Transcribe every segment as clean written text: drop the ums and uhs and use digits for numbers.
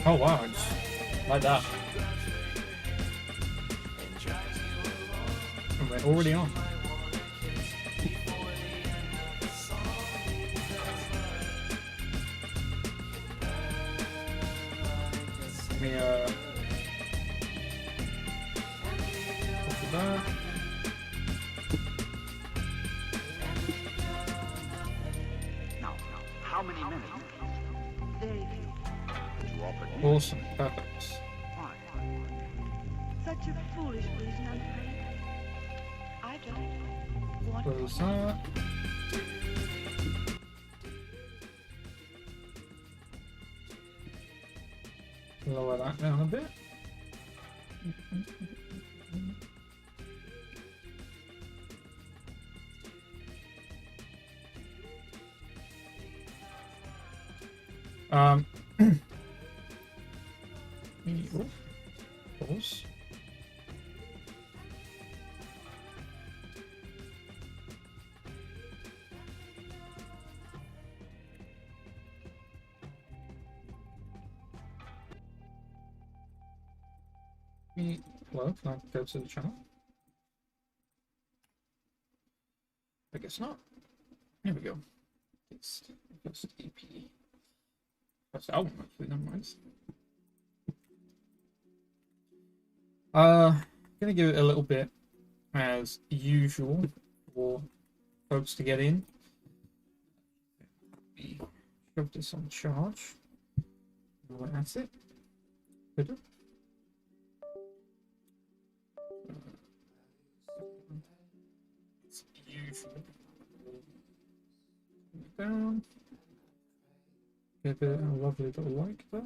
Oh wow, it's like that. And we're already on. Let me copy that. Now, how many minutes? Very few. Awesome, perfect. Why? Such a foolish reason, I'm afraid. I don't want Close that. Lower that down a bit. Pause. Well, can I go to the channel? I guess not. Here we go. It's first EP. First album, actually, never mind. Gonna give it a little bit as usual for folks to get in. Shove this on charge. That's it. Good. It's usual. Down. Give it a lovely little like there.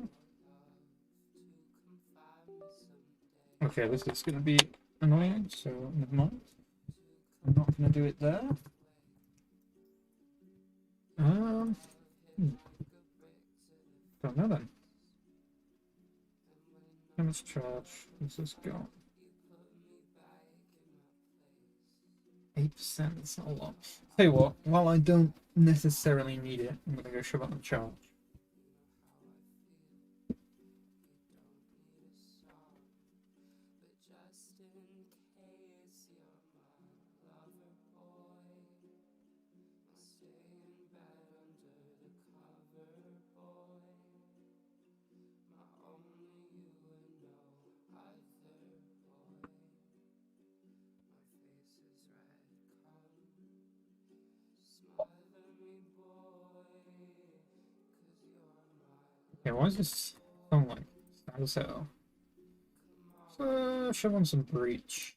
Okay, this is going to be annoying, so never mind. I'm not going to do it there. Don't know then. How much charge has this got? 8%, that's not a lot. Tell you what, while I don't necessarily need it, I'm going to go shove it on charge. Okay, why is this song like sad as hell? So, shove on some breach.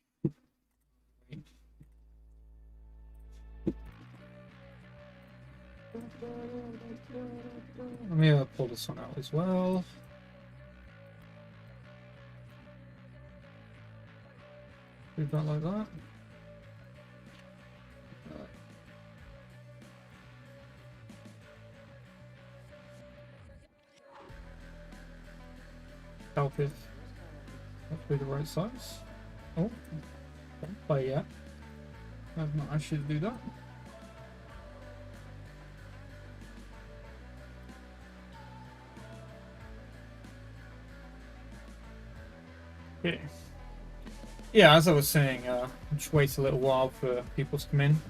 Let me pull this one out as well. Do that like that. Help it. Hopefully the right size. Oh, don't play yet. I've not actually do that. Okay. Yeah, as I was saying, just wait a little while for people to come in.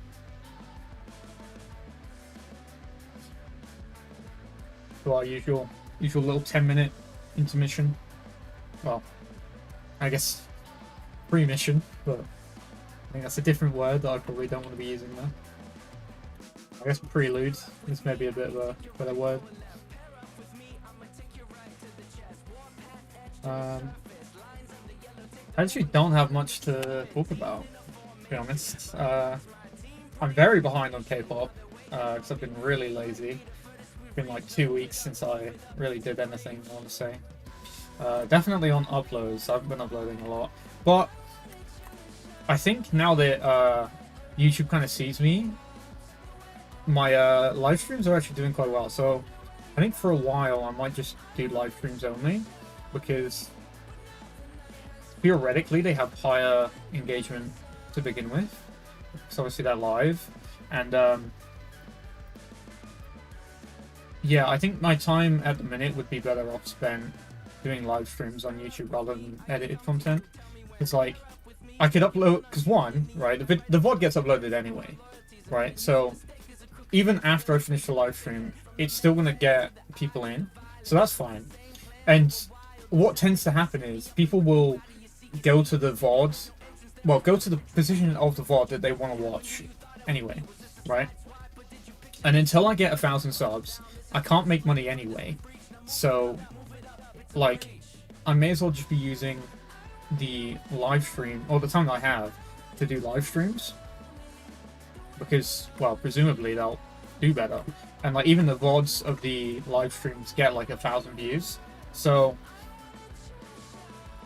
So our usual little 10-minute intermission. Well, I guess pre-mission, but I think that's a different word that I probably don't want to be using there. I guess prelude is maybe a bit of a better word. I actually don't have much to talk about, to be honest. I'm very behind on K-pop because I've been really lazy. It's been like 2 weeks since I really did anything, I want to say. Definitely on uploads. I've been uploading a lot, but I think now that YouTube kind of sees me, my live streams are actually doing quite well. So I think for a while I might just do live streams only, because theoretically they have higher engagement to begin with, so obviously they're live, and yeah, I think my time at the minute would be better off spent doing live streams on YouTube rather than edited content. It's like I could upload, because one, right, the VOD gets uploaded anyway, right? So even after I finish the live stream, it's still gonna get people in, so that's fine. And what tends to happen is people will go to the VOD, well, go to the position of the VOD that they want to watch anyway, right? And until I get 1,000 subs, I can't make money anyway. So, like, I may as well just be using the live stream, or the time that I have, to do live streams. Because, well, presumably they'll do better. And, like, even the VODs of the live streams get, like, 1,000 views. So,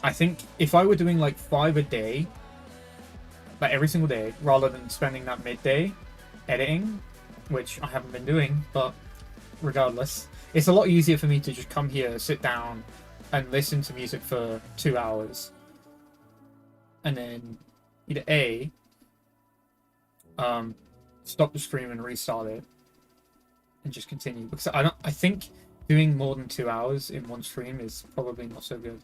I think if I were doing, like, 5 a day, like, every single day, rather than spending that midday editing, which I haven't been doing, but regardless, it's a lot easier for me to just come here, sit down, and listen to music for 2 hours, and then either A, stop the stream and restart it, and just continue, because I think doing more than 2 hours in one stream is probably not so good.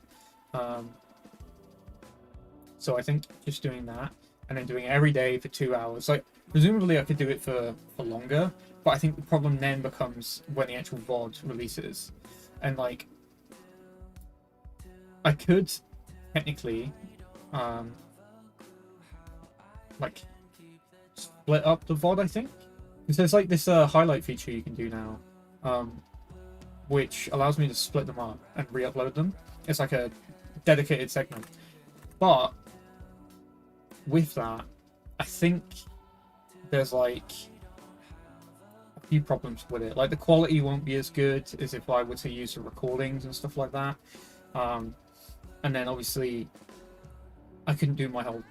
So I think just doing that, and then doing it every day for 2 hours, like, presumably I could do it for longer, but I think the problem then becomes when the actual VOD releases. And, like, I could technically, like, split up the VOD, I think. Because there's, like, this highlight feature you can do now, which allows me to split them up and re-upload them. It's like a dedicated segment. But with that, I think there's, like, a few problems with it. Like, the quality won't be as good as if I were to use the recordings and stuff like that. And then, obviously, I couldn't do my whole,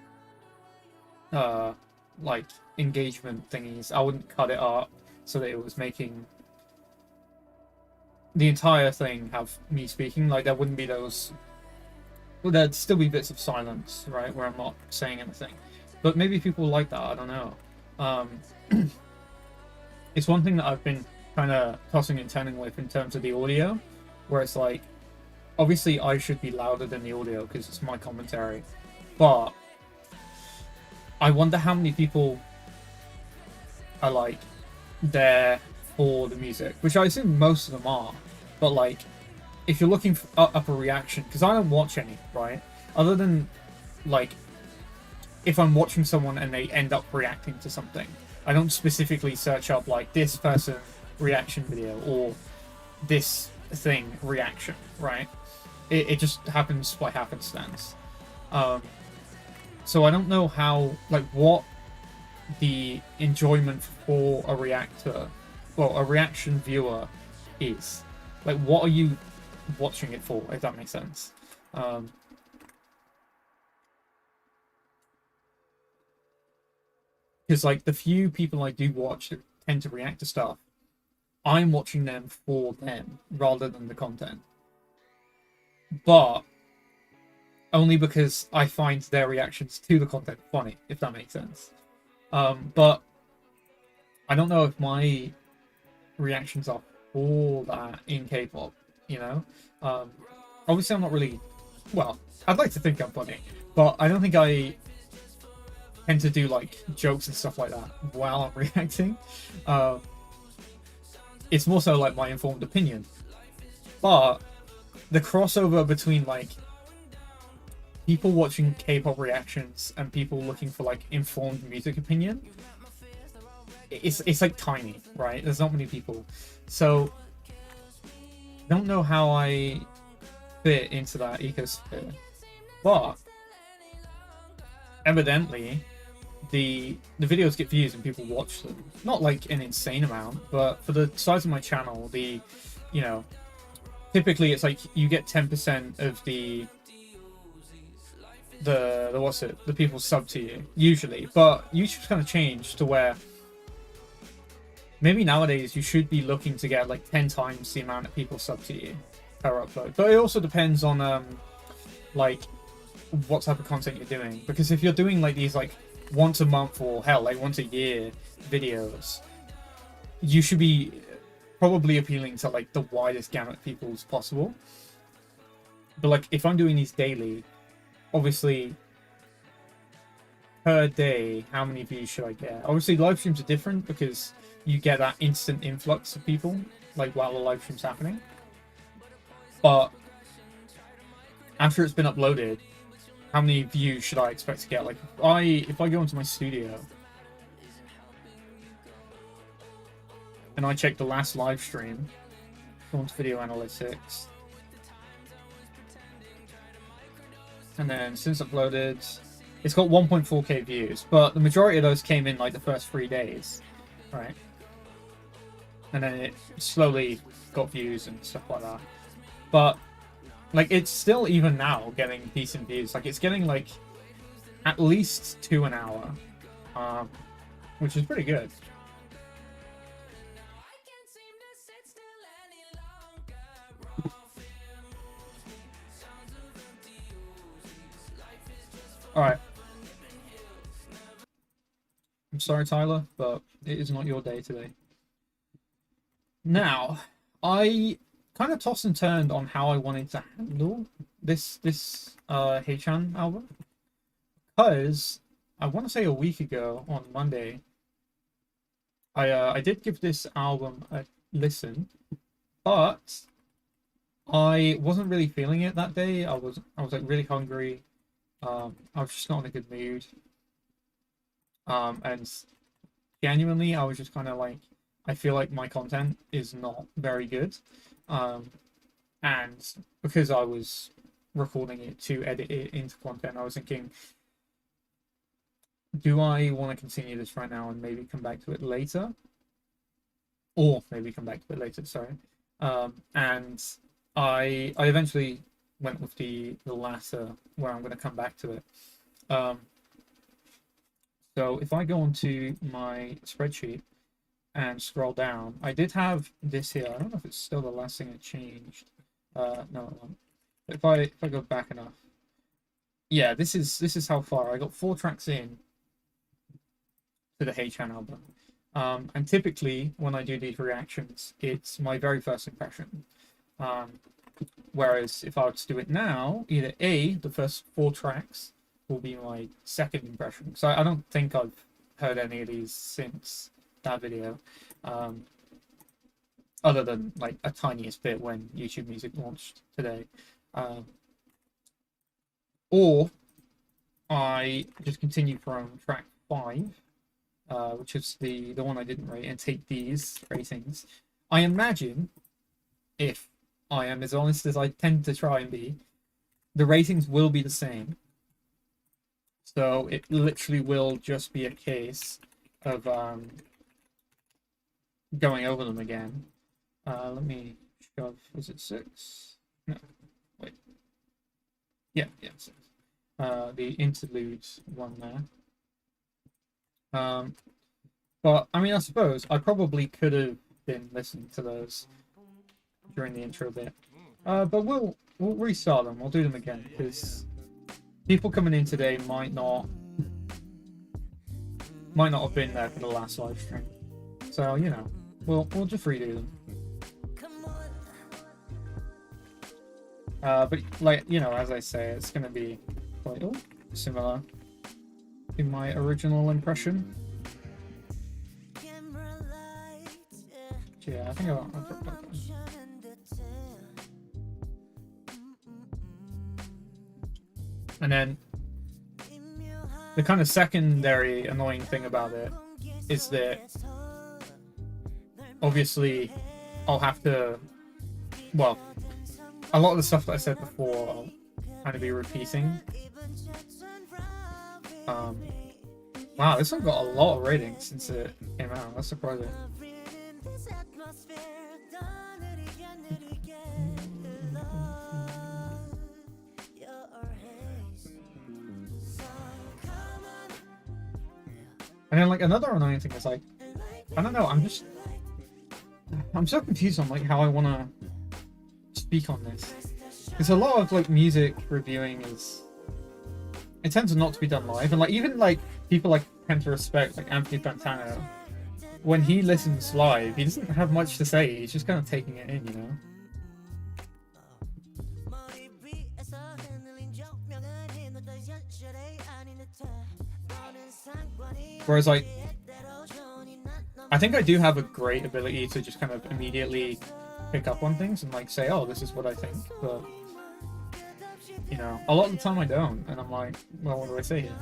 like, engagement thingies. I wouldn't cut it up so that it was making the entire thing have me speaking. Like, there wouldn't be those... Well, there'd still be bits of silence, right, where I'm not saying anything. But maybe people like that, I don't know. It's one thing that I've been kind of tossing and turning with in terms of the audio, where it's like, obviously I should be louder than the audio because it's my commentary, but I wonder how many people are, like, there for the music, which I assume most of them are, but, like, if you're looking up a reaction, because I don't watch any, right, other than, like, if I'm watching someone and they end up reacting to something, I don't specifically search up, like, this person reaction video or this thing reaction, right? It just happens by happenstance. So I don't know how, like, what the enjoyment for a reactor, well, a reaction viewer is. Like, what are you watching it for, if that makes sense? Because, like, the few people I do watch that tend to react to stuff, I'm watching them for them rather than the content. But only because I find their reactions to the content funny, if that makes sense. But I don't know if my reactions are for that in K-pop, you know? Obviously I'm not really... Well, I'd like to think I'm funny, but I don't think I tend to do, like, jokes and stuff like that while I'm reacting. It's more so, like, my informed opinion. But the crossover between, like, people watching K-pop reactions and people looking for, like, informed music opinion, it's like tiny, right? There's not many people. So I don't know how I fit into that ecosphere. But evidently the videos get views and people watch them. Not like an insane amount, but for the size of my channel, you know, typically it's like you get 10% of the what's it, the people sub to you usually. But YouTube's kind of changed to where maybe nowadays you should be looking to get like 10 times the amount of people sub to you per upload. But it also depends on like what type of content you're doing, because if you're doing like these like once a month or hell like once a year videos, you should be probably appealing to like the widest gamut of people as possible. But like, if I'm doing these daily, obviously per day, how many views should I get? Obviously, live streams are different because you get that instant influx of people, like while the live stream's happening. But after it's been uploaded, how many views should I expect to get? Like, if I go into my studio and I check the last live stream, go into video analytics, and then since uploaded, it's got 1.4k views, but the majority of those came in like the first 3 days, right? And then it slowly got views and stuff like that. But like, it's still even now getting decent views. Like, it's getting like at least 2 an hour, which is pretty good. Alright. I'm sorry, Tyler, but it is not your day today. Now, I kind of tossed and turned on how I wanted to handle this Haechan album. Because I want to say a week ago on Monday, I did give this album a listen, but I wasn't really feeling it that day. I was like really hungry. I was just not in a good mood. And genuinely, I was just kind of like, I feel like my content is not very good. And because I was recording it to edit it into content, I was thinking, do I want to continue this right now and maybe come back to it later? Or maybe come back to it later, sorry. And I eventually went with the latter, where I'm going to come back to it. So if I go onto my spreadsheet and scroll down, I did have this here. I don't know if it's still the last thing I changed. No, it won't. If I go back enough, yeah, this is how far I got. 4 tracks in to the Haechan album. And typically when I do these reactions, it's my very first impression. Whereas if I were to do it now, either A, the first 4 tracks will be my second impression. So I don't think I've heard any of these since that video. Other than like a tiniest bit when YouTube Music launched today. Or I just continue from track 5, which is the one I didn't rate, and take these ratings. I imagine, if I am as honest as I tend to try and be, the ratings will be the same. So it literally will just be a case of going over them again. Let me shove. Was it 6? No, wait. Yeah, 6. The interludes one there. But I mean, I suppose I probably could have been listening to those during the intro bit. But we'll restart them. We'll do them again because people coming in today might not have been there for the last live stream. So, you know, we'll just redo them. But like, you know, as I say, it's gonna be quite similar to my original impression. Yeah, I think I'll drop that down. And then the kind of secondary annoying thing about it is that obviously I'll have to, well, a lot of the stuff that I said before I'll kind of be repeating. Wow, this one got a lot of ratings since it came out. That's surprising. And then like another annoying thing is like, I don't know, I'm so confused on like how I want to speak on this. Because a lot of like music reviewing it tends not to be done live, and like even like people like tend to respect like Anthony Fantano. When he listens live, he doesn't have much to say. He's just kind of taking it in, you know. Whereas like, I think I do have a great ability to just kind of immediately pick up on things and like say, oh, this is what I think, but you know, a lot of the time I don't, and I'm like, well, what do I say here?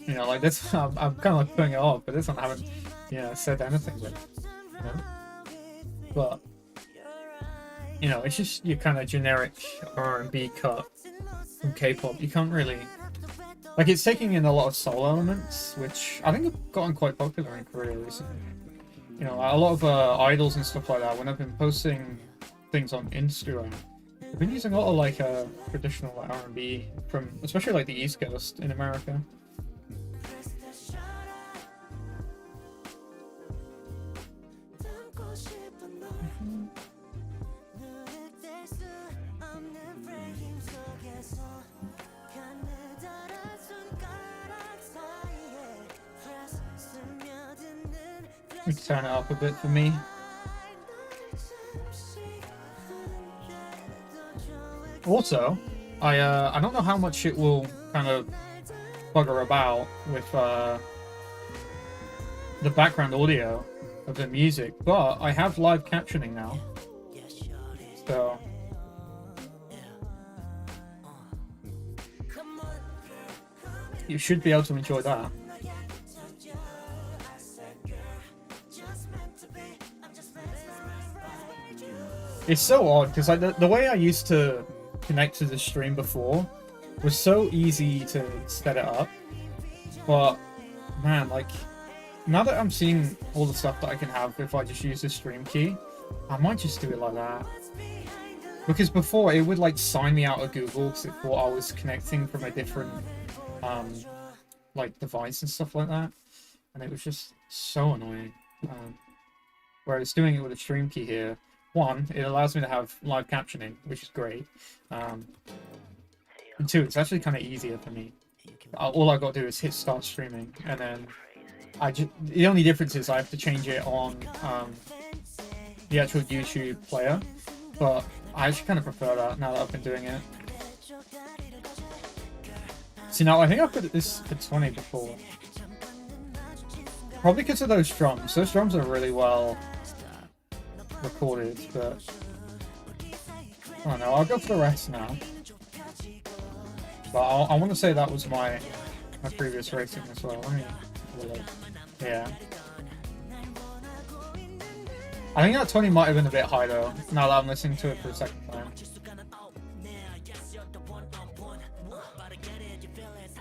You know, like this, I'm kind of like putting it off, but this one I haven't, you know, said anything with, you know? But, you know, it's just your kind of generic R&B cut from K-pop. You can't really, like, it's taking in a lot of soul elements, which I think have gotten quite popular in Korea recently. You know, a lot of idols and stuff like that, when I've been posting things on Instagram, I've been using a lot of like traditional like, R&B from, especially like the East Coast in America. We can turn it up a bit for me. Also, I don't know how much it will kind of bugger about with the background audio of the music, but I have live captioning now, so you should be able to enjoy that. It's so odd because like the way I used to connect to the stream before was so easy to set it up, but man, like now that I'm seeing all the stuff that I can have if I just use the stream key, I might just do it like that. Because before it would like sign me out of Google because it thought I was connecting from a different like device and stuff like that, and it was just so annoying. Whereas doing it with a stream key here, one, it allows me to have live captioning, which is great. And two, it's actually kind of easier for me. All I've got to do is hit start streaming, and then the only difference is I have to change it on the actual YouTube player, but I actually kind of prefer that now that I've been doing it. See, now I think I put this for 20 before. Probably because of those drums. Those drums are really well recorded, but I don't know. I'll go for the rest now. But I want to say that was my previous rating as well. Let me have a look. Yeah. I think that 20 might have been a bit high though, now that I'm listening to it for a second time.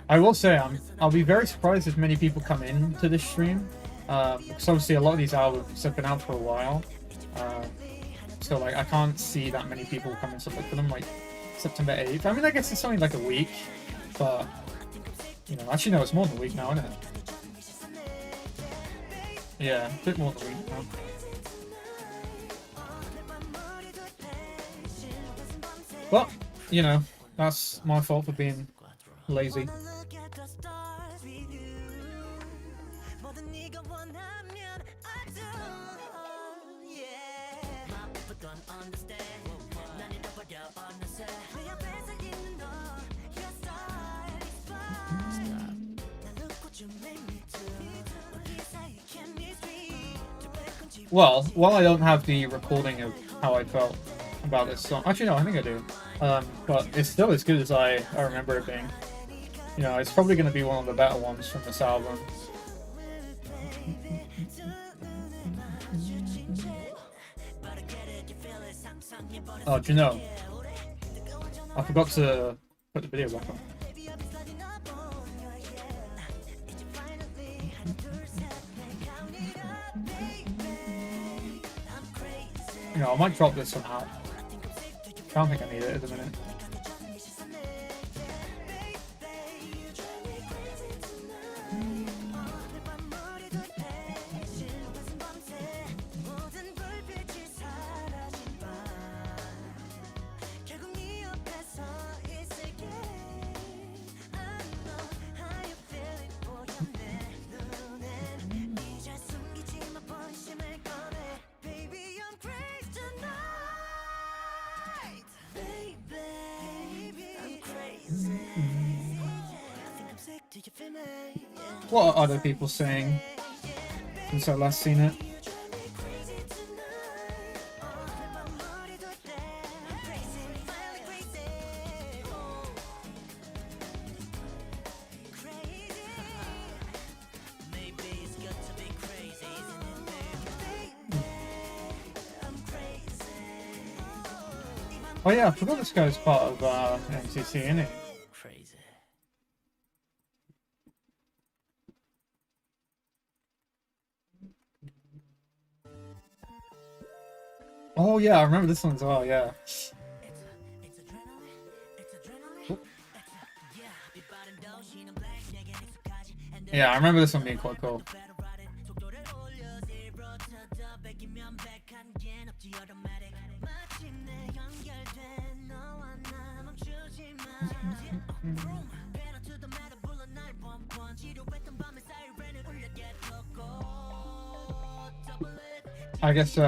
I will say I'll be very surprised if many people come in to this stream, because obviously a lot of these albums have been out for a while. So like I can't see that many people coming to look for them like September 8th. I mean, I guess it's only like a week, but you know, actually no, it's more than a week now, isn't it? Yeah, a bit more than a week now. But, you know, that's my fault for being lazy. Well, while I don't have the recording of how I felt about this song, actually no, I think I do. But it's still as good as I remember it being. You know, it's probably going to be one of the better ones from this album. Oh, do you know? I forgot to put the video back on. You know, I might drop this somehow. I don't think I need it at the minute. What are other people saying since I last seen it? Oh yeah, I forgot this guy's part of MCC, isn't he? Oh yeah, I remember this one as well, yeah. Yeah, I remember this one being quite cool. I guess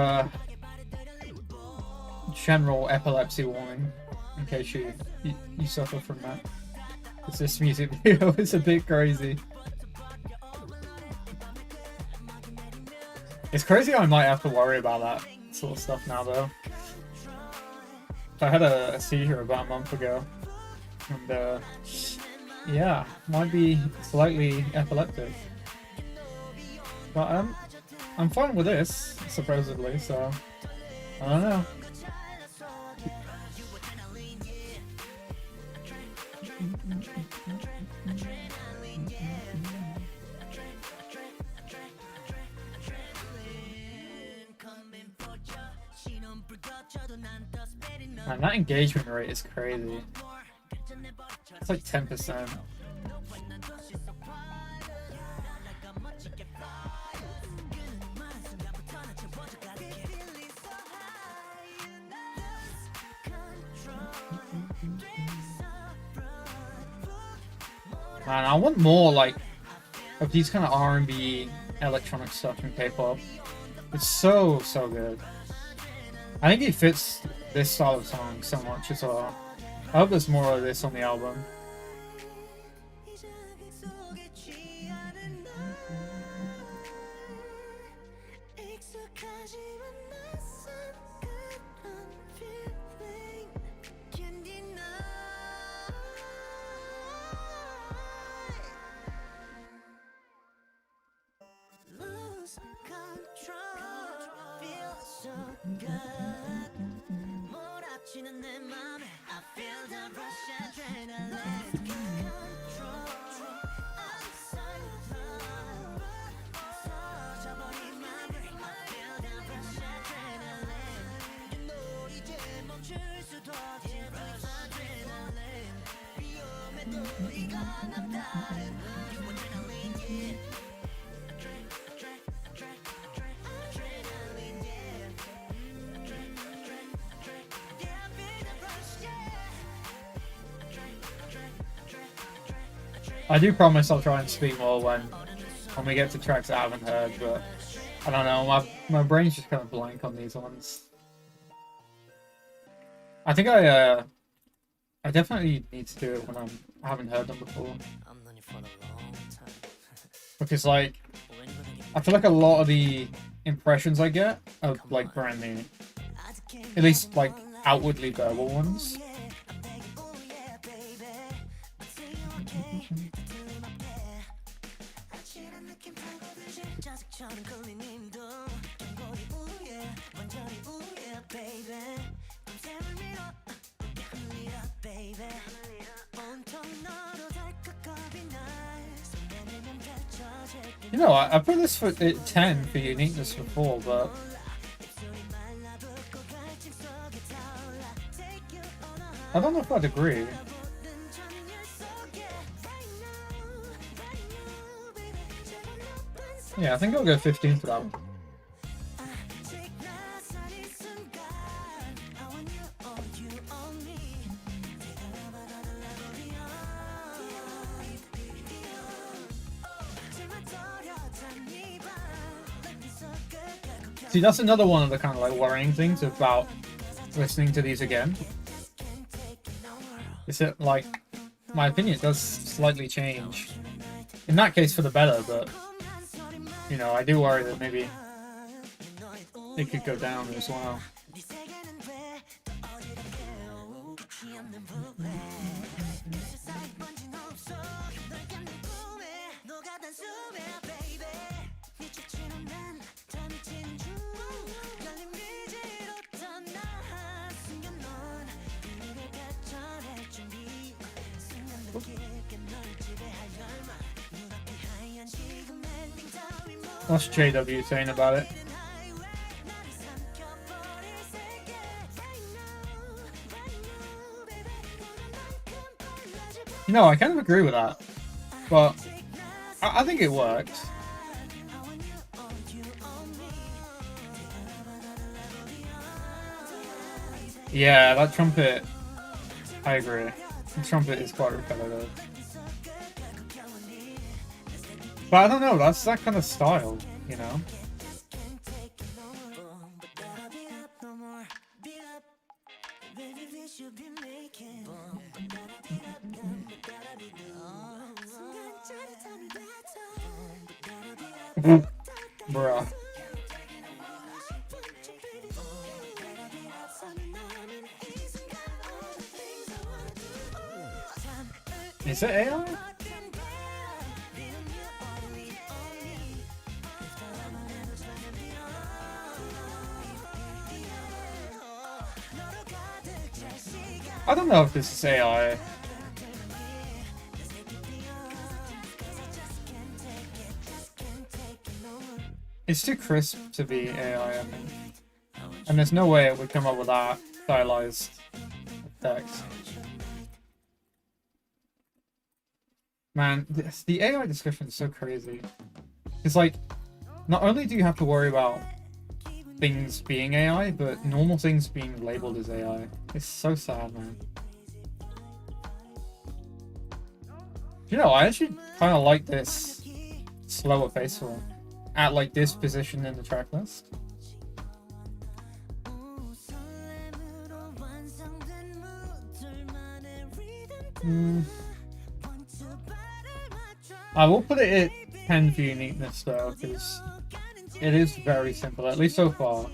general epilepsy warning in case you suffer from that. Because this music video is a bit crazy. It's crazy I might have to worry about that sort of stuff now though. I had a seizure about a month ago, and yeah, might be slightly epileptic. But I'm fine with this, supposedly, so I don't know. Man, that engagement rate is crazy. It's like 10%. Man, I want more like of these kind of R&B electronic stuff in K-pop. It's so good. I think it fits this style of song so much as well. I hope there's more of this on the album. I do promise I'll try and speak more when we get to tracks I haven't heard, but I don't know, my brain's just kind of blank on these ones. I think I definitely need to do it when I haven't heard them before. Because like, I feel like a lot of the impressions I get are like brand new. At least like outwardly verbal ones. You know, I put this for 10 for uniqueness before, but I don't know if I'd agree. Yeah, I think I'll go 15 for that one. See, that's another one of the kind of like worrying things about listening to these again. Is that like, my opinion does slightly change in that case for the better, but you know, I do worry that maybe it could go down as well. What's JW saying about it? No, I kind of agree with that, but I think it works. Yeah, that trumpet, I agree. The trumpet is quite repetitive. But I don't know, that's that kind of style, you know? Bruh. Is it AI? I don't know if this is AI. It's too crisp to be AI, I think. And there's no way it would come up with that stylized text. Man, the AI discussion is so crazy. It's like, not only do you have to worry about things being AI, but normal things being labeled as AI. It's so sad, man. You know, I actually kind of like this slower pace one at like this position in the track list. I will put it at 10 for uniqueness though, because it is very simple, at least so far.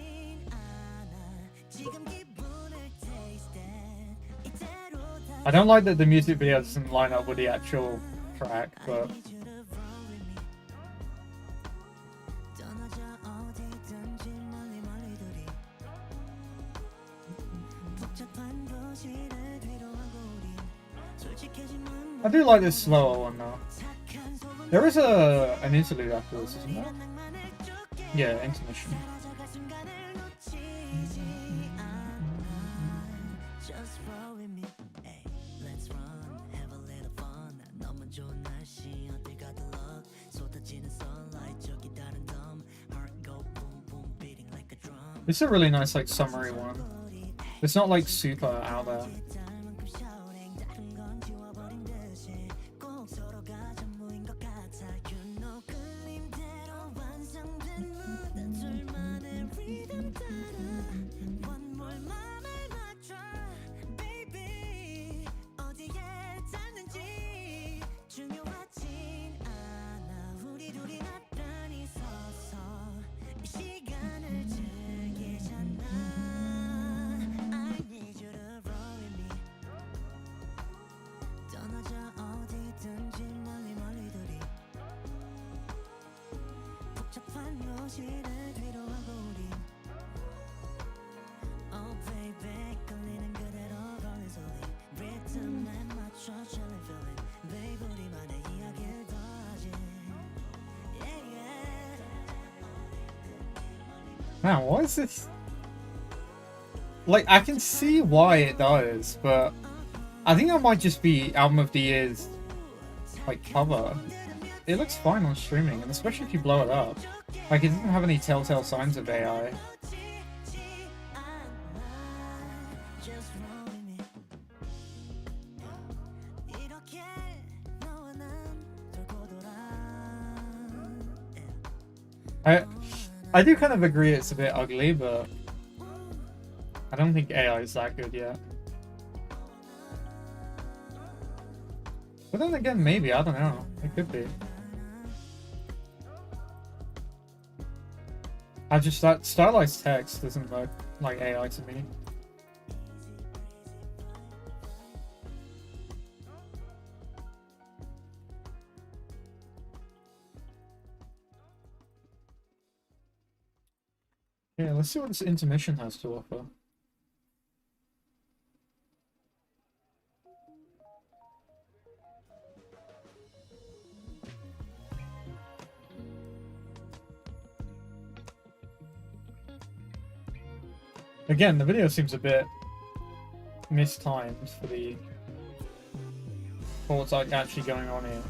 I don't like that the music video doesn't line up with the actual track, but I do like this slower one though. There is an interlude after this, isn't there? Yeah, intermission. This is a really nice like summary one. It's not like super out there. Man, what is this? Like, I can see why it does, but I think that might just be Album of the Year's like cover. It looks fine on streaming, and especially if you blow it up. Like, it doesn't have any telltale signs of AI. I do kind of agree it's a bit ugly, but I don't think AI is that good yet. But then again, maybe, I don't know. It could be. that stylized text doesn't look like AI to me. Yeah, let's see what this intermission has to offer. Again, the video seems a bit mistimed for what's like actually going on here.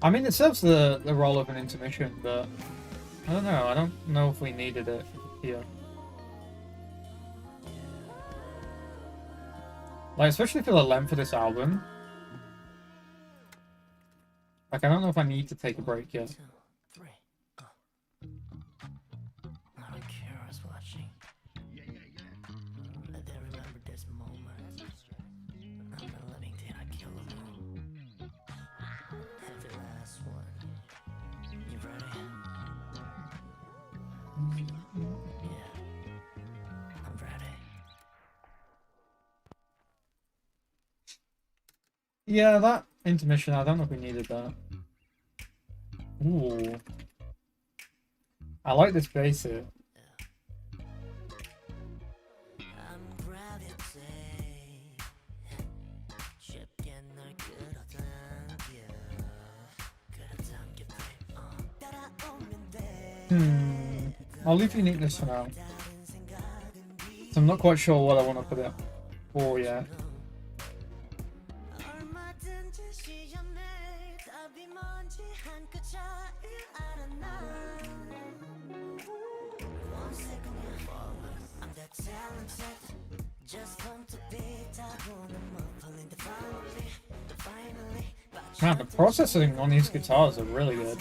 I mean, it serves the role of an intermission, but I don't know. I don't know if we needed it here. Like, especially for the length of this album. Like, I don't know if I need to take a break yet. Yeah, that intermission, I don't know if we needed that. Ooh. I like this bass here. I'll leave uniqueness for now. So I'm not quite sure what I want to put it for yet. Man, the processing on these guitars are really good.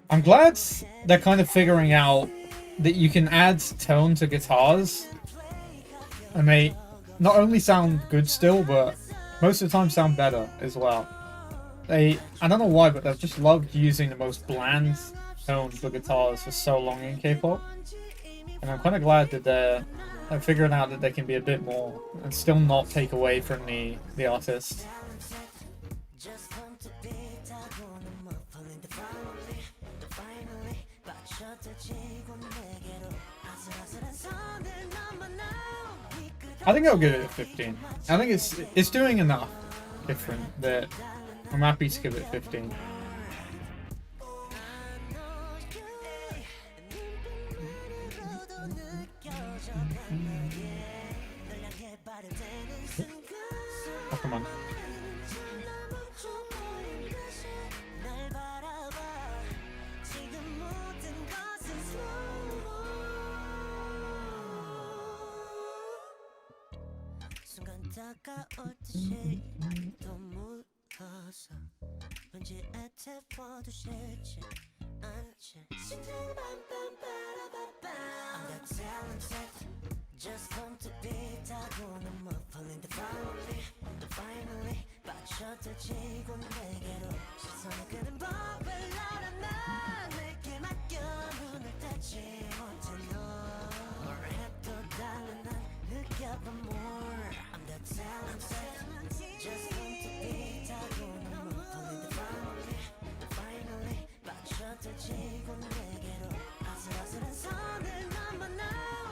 I'm glad they're kind of figuring out that you can add tone to guitars and they not only sound good still, but most of the time sound better as well. I don't know why, but they've just loved using the most bland tones for guitars for so long in K-pop. And I'm kind of glad that they're figuring out that they can be a bit more and still not take away from the artist. I think I'll give it a 15. I think it's doing enough different that I'm happy to give it 15. Oh, come on.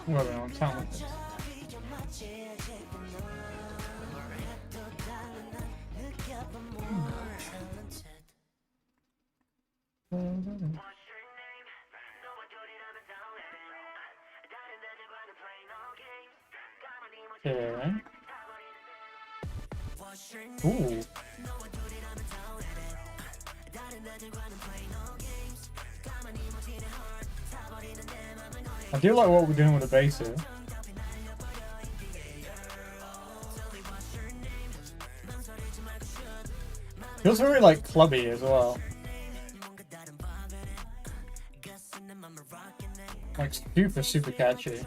Well, they're on talented. Okay. Ooh. I do like what we're doing with the bass here. Feels very like clubby as well. Like super catchy.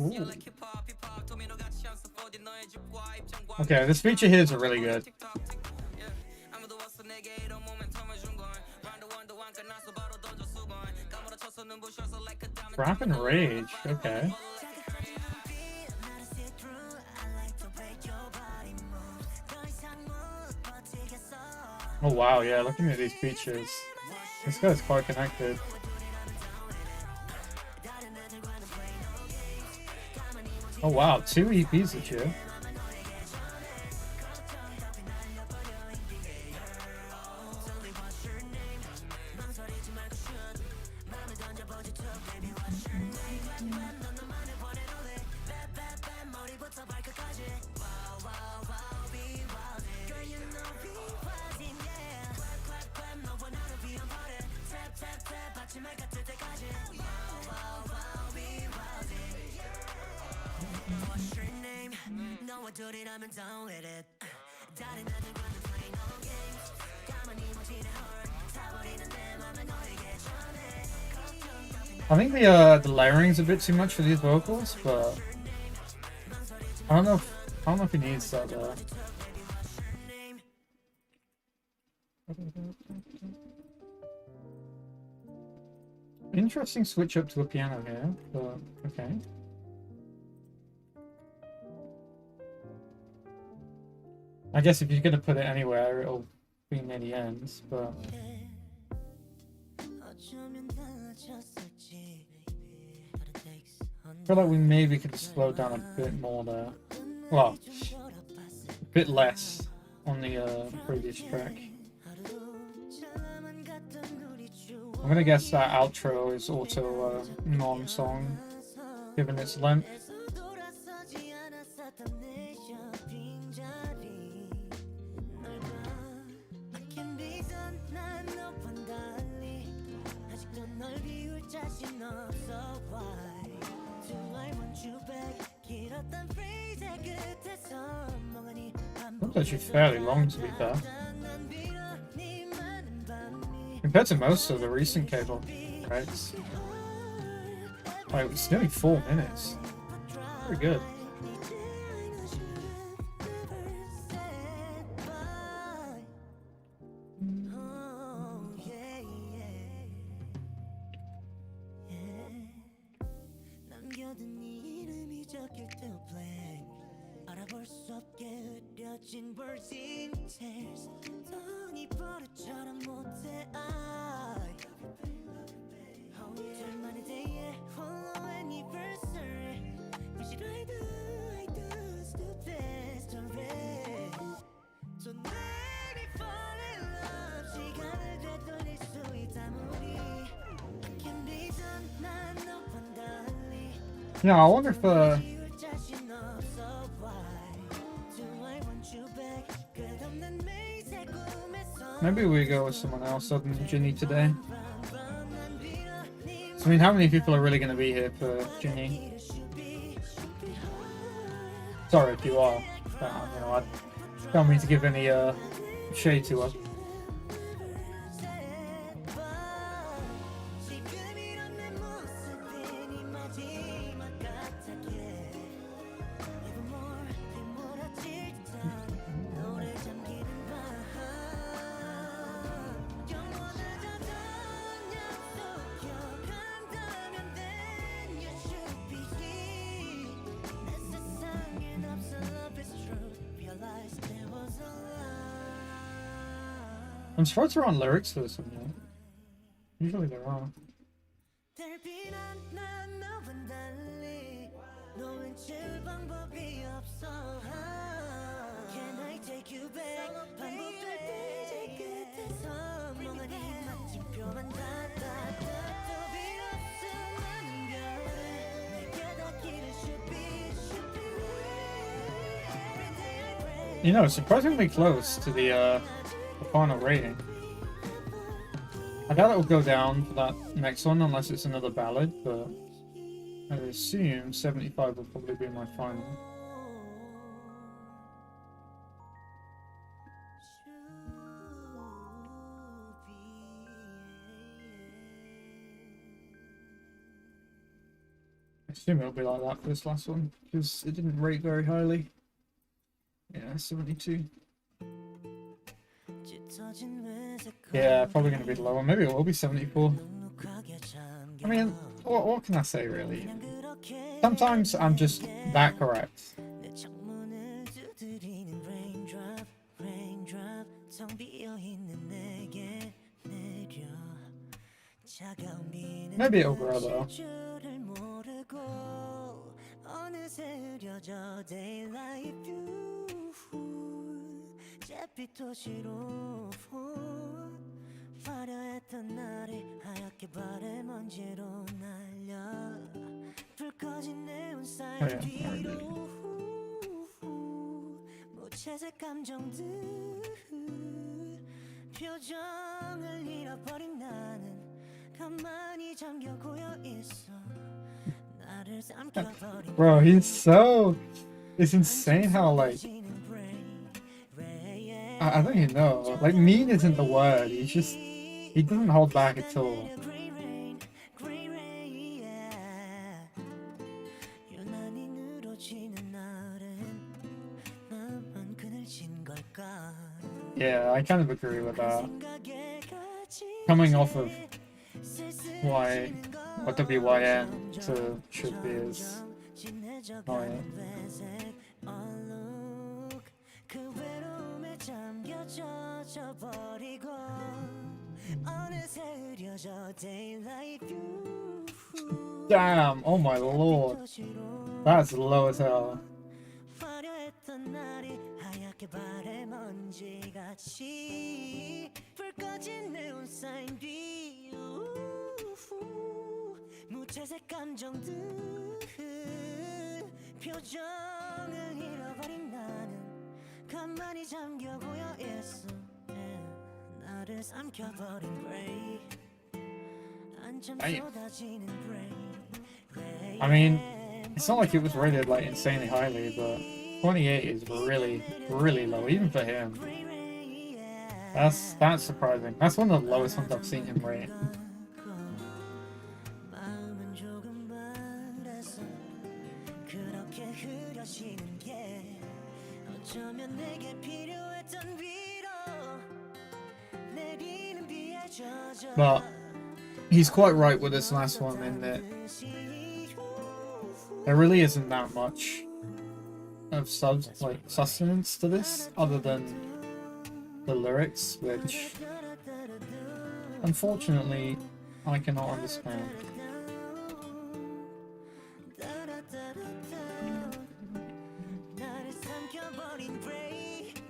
Ooh. Okay, this feature here is really good. Rap and Rage, okay. Oh wow, yeah, looking at these features. This guy's quite connected. Oh wow, 2 EPs this year. I think the layering's a bit too much for these vocals, but I don't know if he needs that though. Interesting switch up to a piano here, but okay. I guess if you're gonna put it anywhere, it'll be near the ends, but I feel like we maybe could slow down a bit more there. Well, a bit less on the previous track. I'm gonna guess that outro is also a non-song, given its length. It's actually fairly long, to be fair. Compared to most of the recent K-pop, right? It's nearly 4 minutes. Very good. Yeah, I wonder if maybe we go with someone else other than Jinny today. So, I mean, how many people are really going to be here for Jinny? Sorry if you are. You know, I don't mean to give any shade to her. I'm surprised there aren't lyrics for this one, yeah. Usually there are. You know, surprisingly close to the final rating. I doubt it will go down for that next one unless it's another ballad, but I assume 75 will probably be my final. I assume it'll be like that for this last one, because it didn't rate very highly. Yeah, 72. Yeah, probably going to be lower. Maybe it will be 74. I mean, what can I say, really? Sometimes I'm just that correct. Maybe it'll grow, though. 화려했던 날이 하얗게 발에 먼지로 날려 불 꺼진 네온 사인 뒤로 무채색 감정들 표정을 잃어버린 나는 가만히 잠겨 고여있어 나를 삼켜버린 Bro, he's so... It's insane how, like... I don't even know. Like, mean isn't the word. He's just... He doesn't hold back at all. Yeah, I kind of agree with that. Coming off of what WYN to should be is... Oh, yeah. Damn, oh my lord. That's low as hell. I mean, it's not like it was rated like insanely highly, but 28 is really, really low, even for him. That's surprising. That's one of the lowest ones I've seen him rate. But he's quite right with this last one in that there really isn't that much of sustenance to this other than the lyrics, which unfortunately I cannot understand.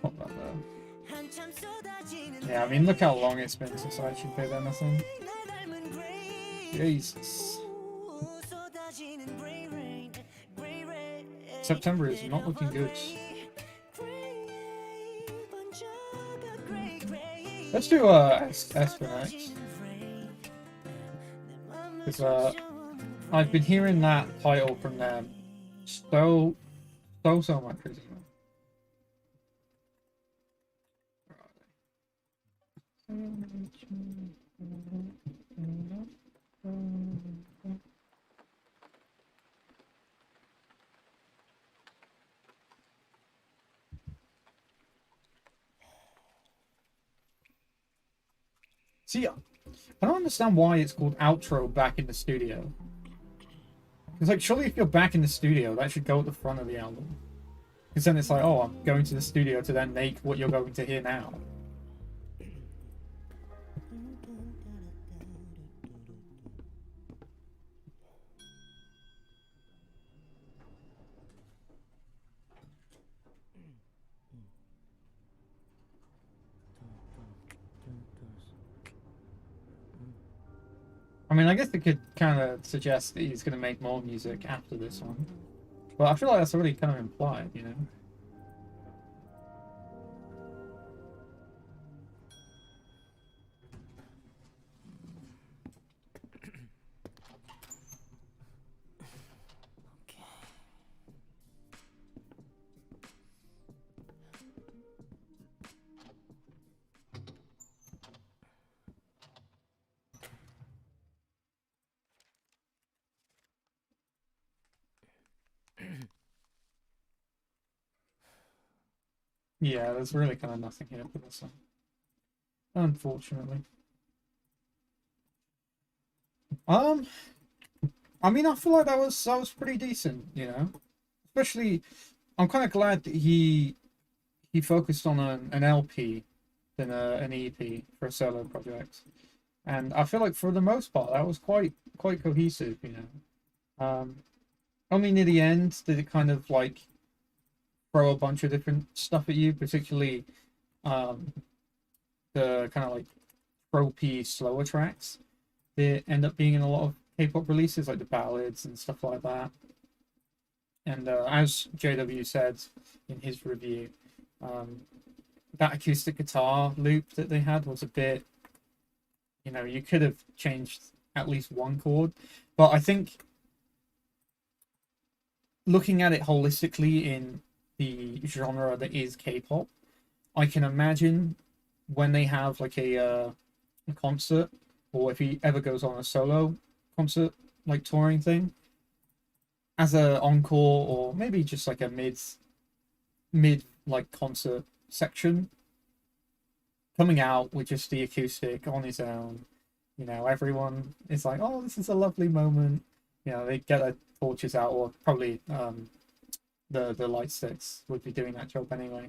Not that though. Yeah, I mean, look how long it's been since I actually played anything. Jesus. September is not looking good. Let's do aespa next. Because I've been hearing that title from them so much recently. See, I don't understand why it's called outro back in the studio. Because, like, surely if you're back in the studio, that should go at the front of the album. Because then it's like, oh, I'm going to the studio to then make what you're going to hear now. I mean, I guess it could kind of suggest that he's going to make more music after this one. But I feel like that's already kind of implied, you know? Yeah, there's really kind of nothing here for this one, unfortunately. I mean, I feel like that was pretty decent, you know. Especially, I'm kind of glad that he focused on an LP than an EP for a solo project, and I feel like for the most part that was quite cohesive, you know. Only near the end did it kind of like throw a bunch of different stuff at you, particularly the kind of like tropey slower tracks. They end up being in a lot of K-pop releases, like the ballads and stuff like that. And as JW said in his review, that acoustic guitar loop that they had was a bit, you know, you could have changed at least one chord. But I think looking at it holistically in the genre that is K-pop, I can imagine when they have like a concert, or if he ever goes on a solo concert, like touring thing, as a encore, or maybe just like a mid like concert section, coming out with just the acoustic on his own, you know, everyone is like, oh, this is a lovely moment, you know, they get their torches out, or probably the light sticks would be doing that job anyway,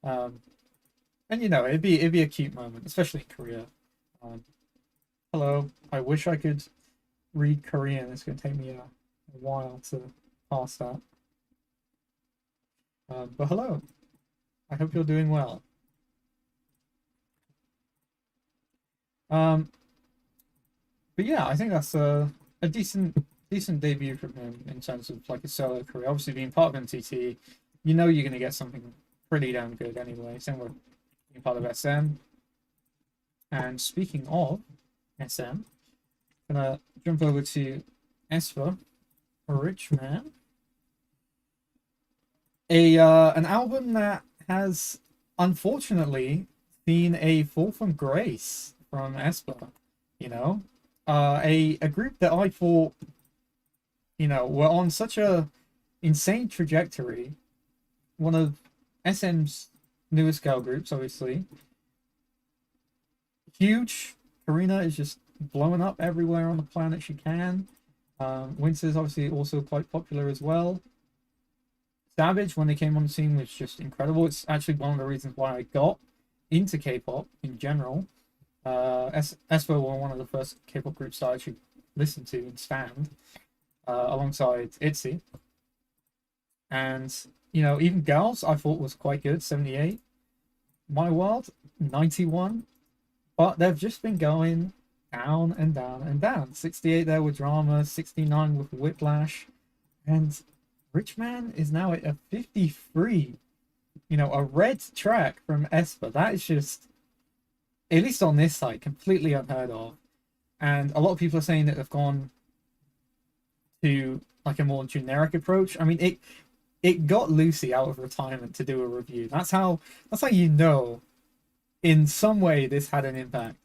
and you know, it'd be a cute moment, especially in Korea. Hello, I wish I could read Korean. It's going to take me a while to pass that. But hello, I hope you're doing well. But yeah, I think that's a decent debut from him in terms of like a solo career. Obviously, being part of MTT, you know you're going to get something pretty damn good anyway. Same with being part of SM. And speaking of SM, I'm gonna jump over to aespa, Rich Man. An album that has unfortunately seen a fall from grace from aespa. You know, a group that I thought, you know, were on such a insane trajectory. One of SM's newest girl groups, obviously. Huge. Karina is just blowing up everywhere on the planet she can. Winter's obviously also quite popular as well. Savage, when they came on the scene, was just incredible. It's actually one of the reasons why I got into K-pop in general. aespa were one of the first K-pop groups I actually listened to and stand, alongside ITZY. And, you know, even Girls I thought was quite good, 78. My World, 91. But they've just been going down and down and down. 68 there with Drama, 69 with Whiplash, and Rich Man is now at a 53. You know, a red track from aespa. That is just, at least on this site, completely unheard of. And a lot of people are saying that they've gone to like a more generic approach. I mean, it got Lucy out of retirement to do a review. That's how you know in some way this had an impact.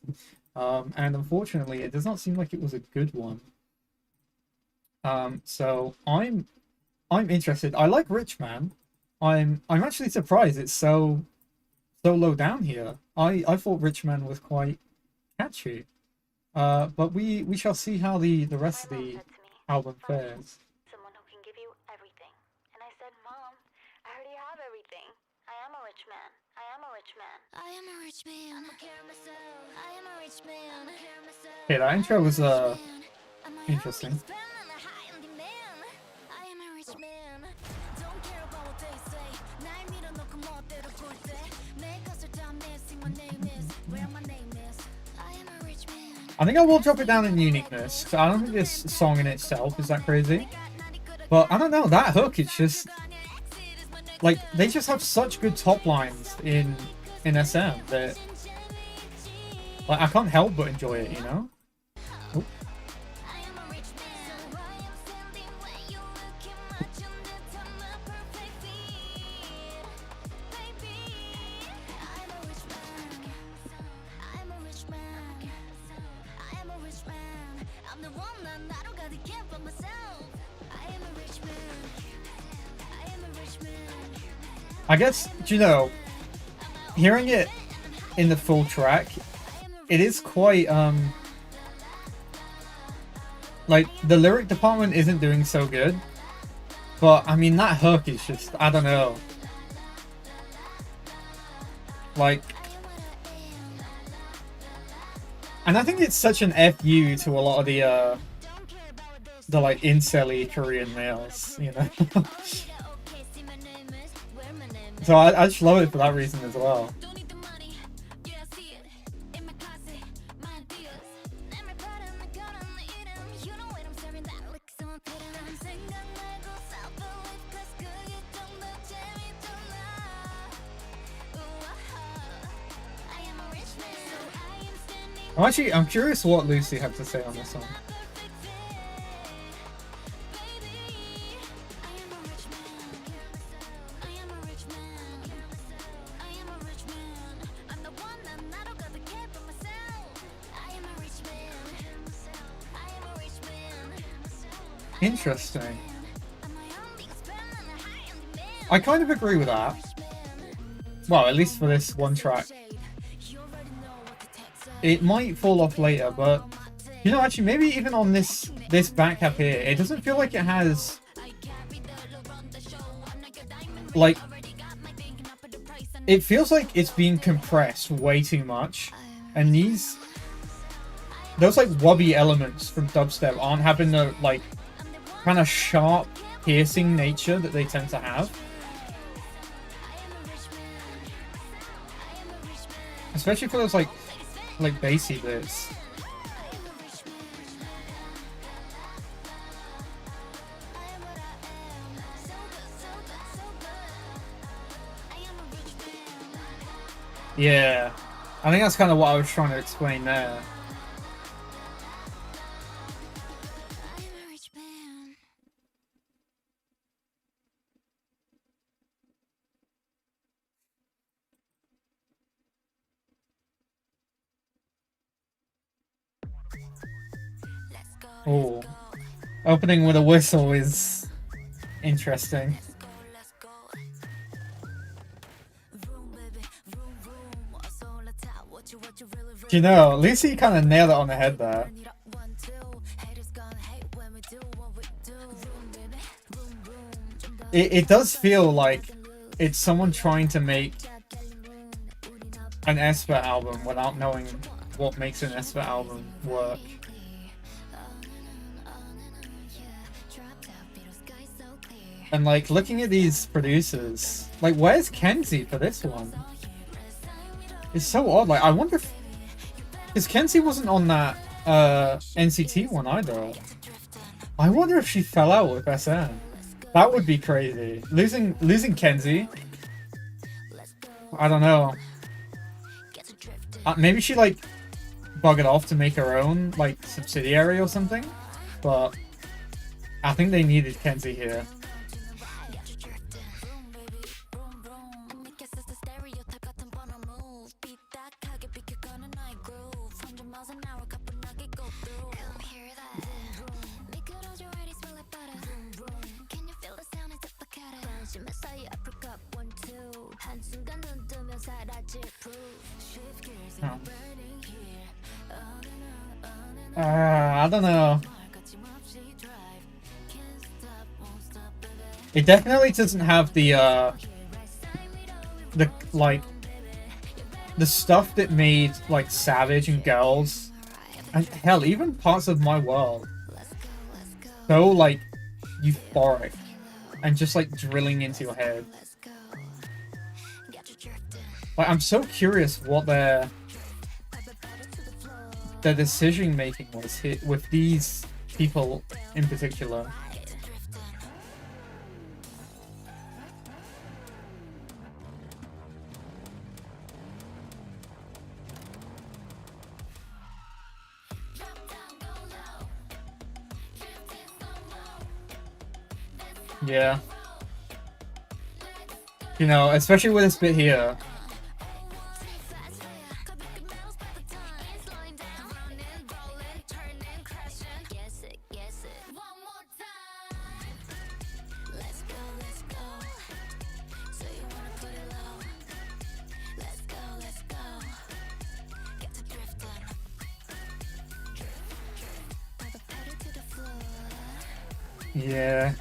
And unfortunately it does not seem like it was a good one. So I'm interested. I like Rich Man. I'm actually surprised it's so low down here. I thought Rich Man was quite catchy. But we shall see how the rest of the album fares. Someone who can give you everything. And I said, Mom, I already have everything. I am a rich man. I am a rich man. I am a rich man. I'm care of myself. I am a rich man. I'm care of myself. Okay, that intro was interesting. I am a rich man. Don't care about what they say. 날 밀어넣고 멋대로 굴 때. 내 것을 다 missing. My name is where my name is. I am a rich man. I think I will drop it down in uniqueness. I don't think this song in itself is that crazy. But I don't know, that hook is just... Like, they just have such good top lines in SM that... Like, I can't help but enjoy it, you know? Oop. I guess, do you know, hearing it in the full track, it is quite, like, the lyric department isn't doing so good, but, I mean, that hook is just, I don't know. Like, and I think it's such an FU to a lot of the like, incel-y Korean males, you know? So I just love it for that reason as well. I'm curious what Lucy had to say on this song. Interesting. I kind of agree with that. Well, at least for this one track. It might fall off later, but you know, actually, maybe even on this back half here, it doesn't feel like it has like. It feels like it's being compressed way too much, and those like wobby elements from dubstep aren't having the like kind of sharp, piercing nature that they tend to have. Especially for those like bassy bits. Yeah, I think that's kind of what I was trying to explain there. Oh, opening with a whistle is interesting. You know, Lucy kind of nailed it on the head there. It does feel like it's someone trying to make an aespa album without knowing what makes an aespa album work. And like looking at these producers, like where's Kenzie for this one? It's so odd. Like I wonder if, because Kenzie wasn't on that NCT one either. I wonder if she fell out with SM. That would be crazy. Losing Kenzie. I don't know. Maybe she like buggered off to make her own like subsidiary or something. But I think they needed Kenzie here. I don't know. It definitely doesn't have the like the stuff that made like Savage and Girls, and hell, even Parts of My World, so like euphoric and just like drilling into your head. Like I'm so curious what the decision making was here with these people in particular. Yeah. You know, especially with this bit here. Yeah.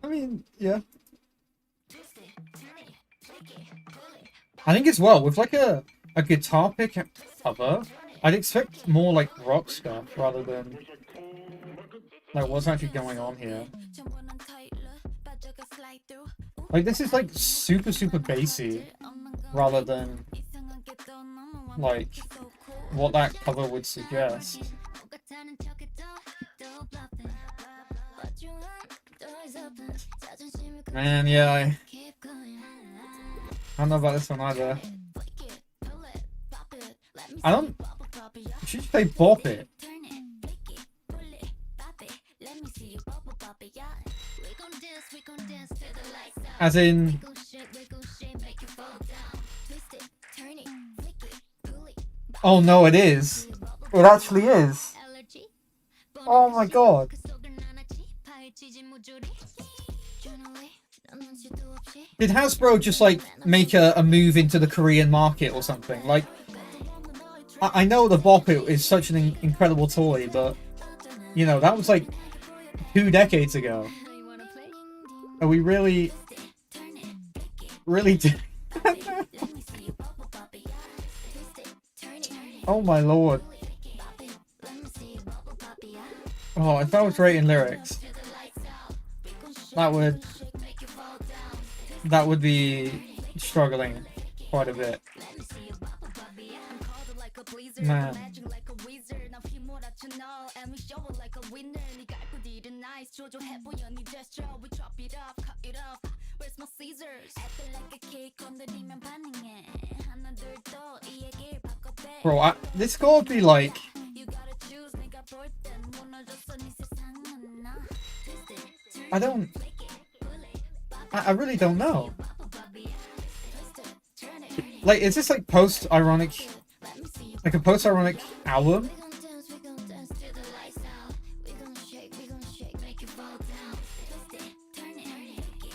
I mean, yeah. I think as well, with like a guitar pick cover, I'd expect more like rock stuff rather than like what's actually going on here. Like this is like super bassy rather than like what that cover would suggest. Man, yeah, I don't know about this one either. I don't. She should say bop it. As in. Oh no, it is. It actually is. Oh my god. Did Hasbro just like make a move into the Korean market or something? Like, I know the Bop It is such an incredible toy, but you know, that was like 2 decades ago. Are we really Oh my lord. Oh, if I was rating lyrics, that would be struggling quite a bit. Man. Bro, this gotta be like... I really don't know. Like, is this like post-ironic... Like a post-ironic album?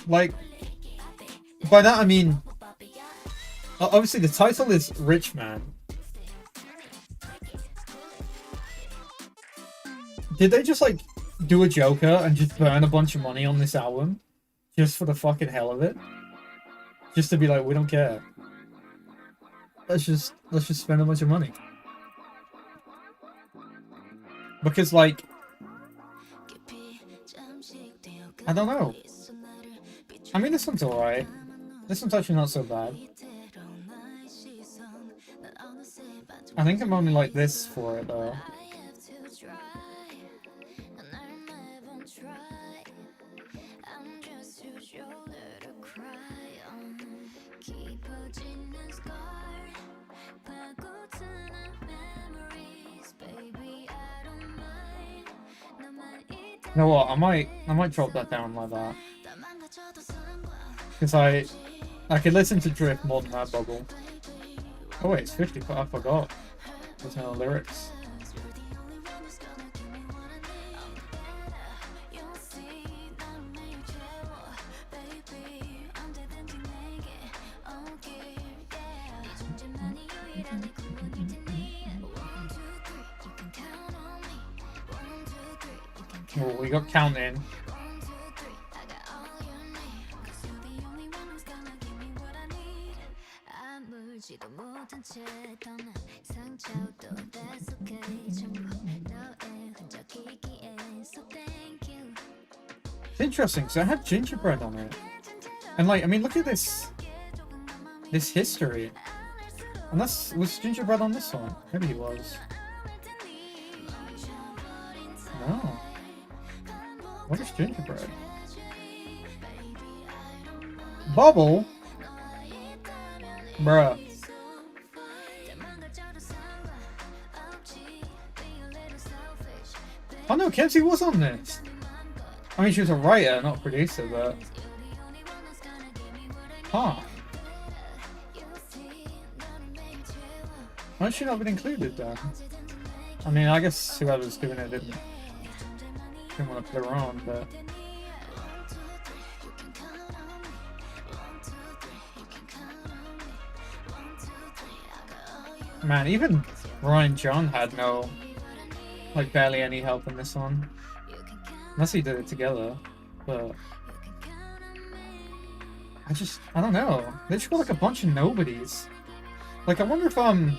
Like, by that I mean... Obviously the title is Rich Man. Did they just like do a Joker and just burn a bunch of money on this album? Just for the fucking hell of it? Just to be like, we don't care. Let's just spend a bunch of money. Because like, I don't know. I mean, this one's alright. This one's actually not so bad. I think I'm only like this for it though. You know what? I might drop that down like that. Because I could listen to Drift more than that bubble. Oh wait, it's 50, but I forgot. There's no lyrics. Oh, we got counting. It's interesting, so I had gingerbread on it. And like, I mean, look at this. this history. Unless, was Gingerbread on this one? Maybe he was. No. What is Gingerbread? Bubble? Bruh. Oh no, Kenzie was on this. I mean, she was a writer, not a producer, but... Huh. Why has she not been included then? I mean, I guess whoever's doing it didn't want to put her on, but... Man, even Ryan John had no, like, barely any help in this one. Unless he did it together, but... I don't know. They just got like a bunch of nobodies. Like, I wonder if, could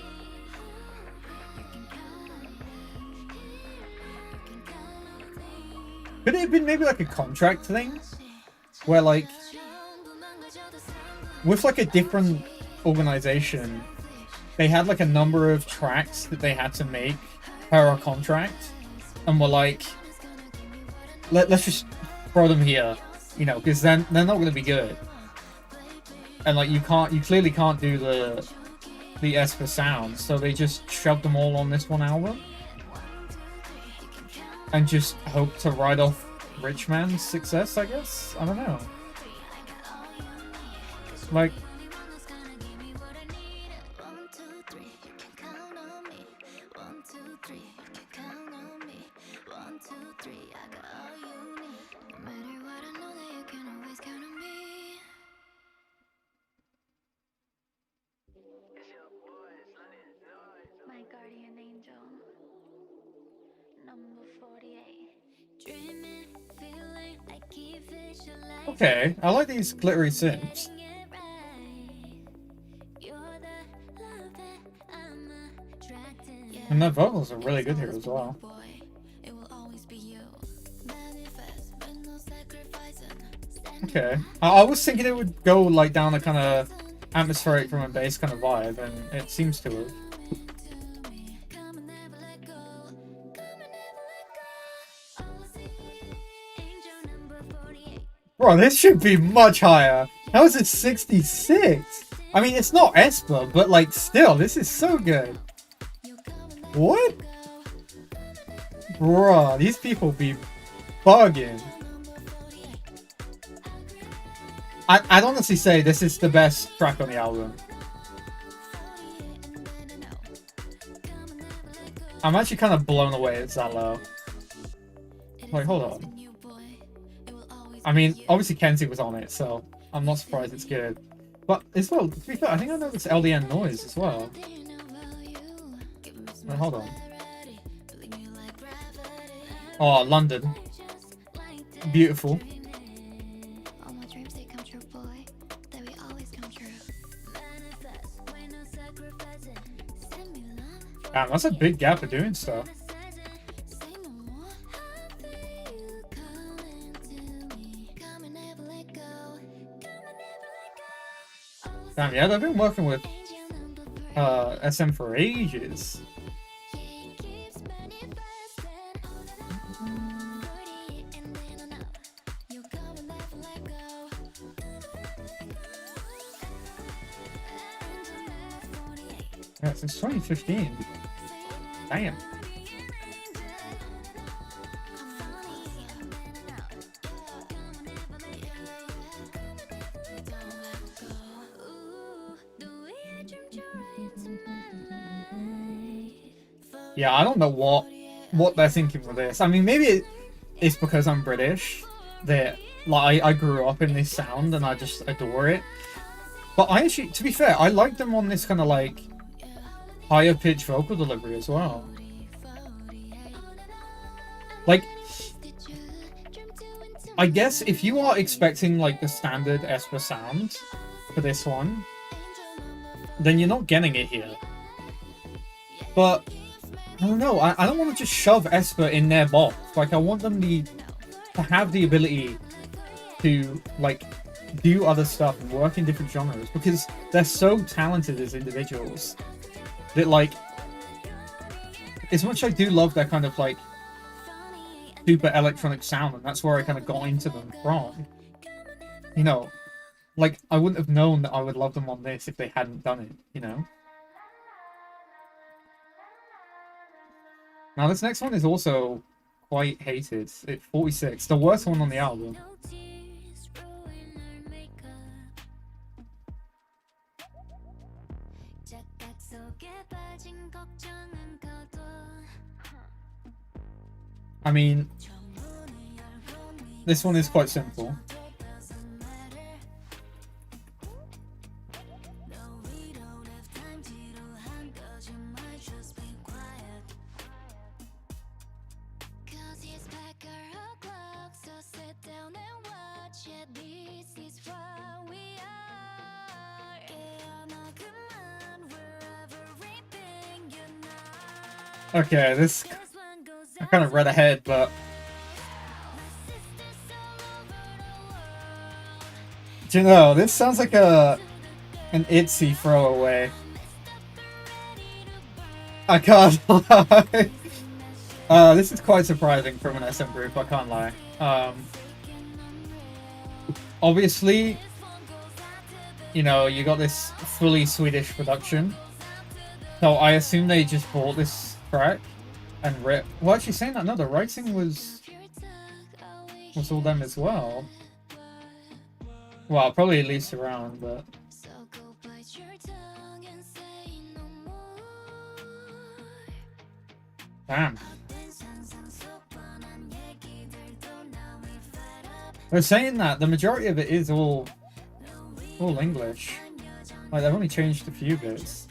it have been maybe like a contract thing? Where like, with like a different organization, they had like a number of tracks that they had to make per a contract, and were like, let's just throw them here, you know, because then they're not going to be good. And like, you clearly can't do the aespa sounds, so they just shoved them all on this one album and just hope to ride off Rich Man's success, I guess. I don't know. Like, My guardian angel. Number 48. okay, I like these glittery synths. And the vocals are really good here as well. Okay, I was thinking it would go like down a kind of atmospheric from a bass kind of vibe, and it seems to have. Bro, this should be much higher. How is it 66? I mean, it's not aespa, but like still, this is so good. What? Bruh, these people be bugging. I'd honestly say this is the best track on the album. I'm actually kind of blown away it's that low. Wait, hold on. I mean, obviously Kenzie was on it, so I'm not surprised it's good. But as well, to be fair, I think I know this LDN noise as well. Wait, hold on. Oh, London. Beautiful. Damn, that's a big gap of doing stuff. Damn, yeah, they've been working with SM for ages. Yeah, since 2015. Damn. Yeah, I don't know what they're thinking with this. I mean, maybe it's because I'm British that like I grew up in this sound and I just adore it. But I actually, to be fair, I like them on this kind of like higher pitch vocal delivery as well. Like, I guess if you are expecting like the standard aespa sound for this one, then you're not getting it here. But I don't know, I don't want to just shove aespa in their box. Like, I want them to have the ability to like do other stuff and work in different genres because they're so talented as individuals that, like, as much as I do love their kind of like super electronic sound, and that's where I kind of got into them from, you know, like, I wouldn't have known that I would love them on this if they hadn't done it, you know? Now, this next one is also quite hated. It's 46, the worst one on the album. I mean, this one is quite simple. Okay, this I kind of read ahead, but do you know, this sounds like an Itsy throwaway. I can't lie. This is quite surprising from an SM group, I can't lie. Obviously, you know, you got this fully Swedish production, so I assume they just bought this track and rip. Well, actually, saying that, no, the writing was all them as well. Well, probably at least around, but damn. They're saying that the majority of it is all English. Like, they've only changed a few bits.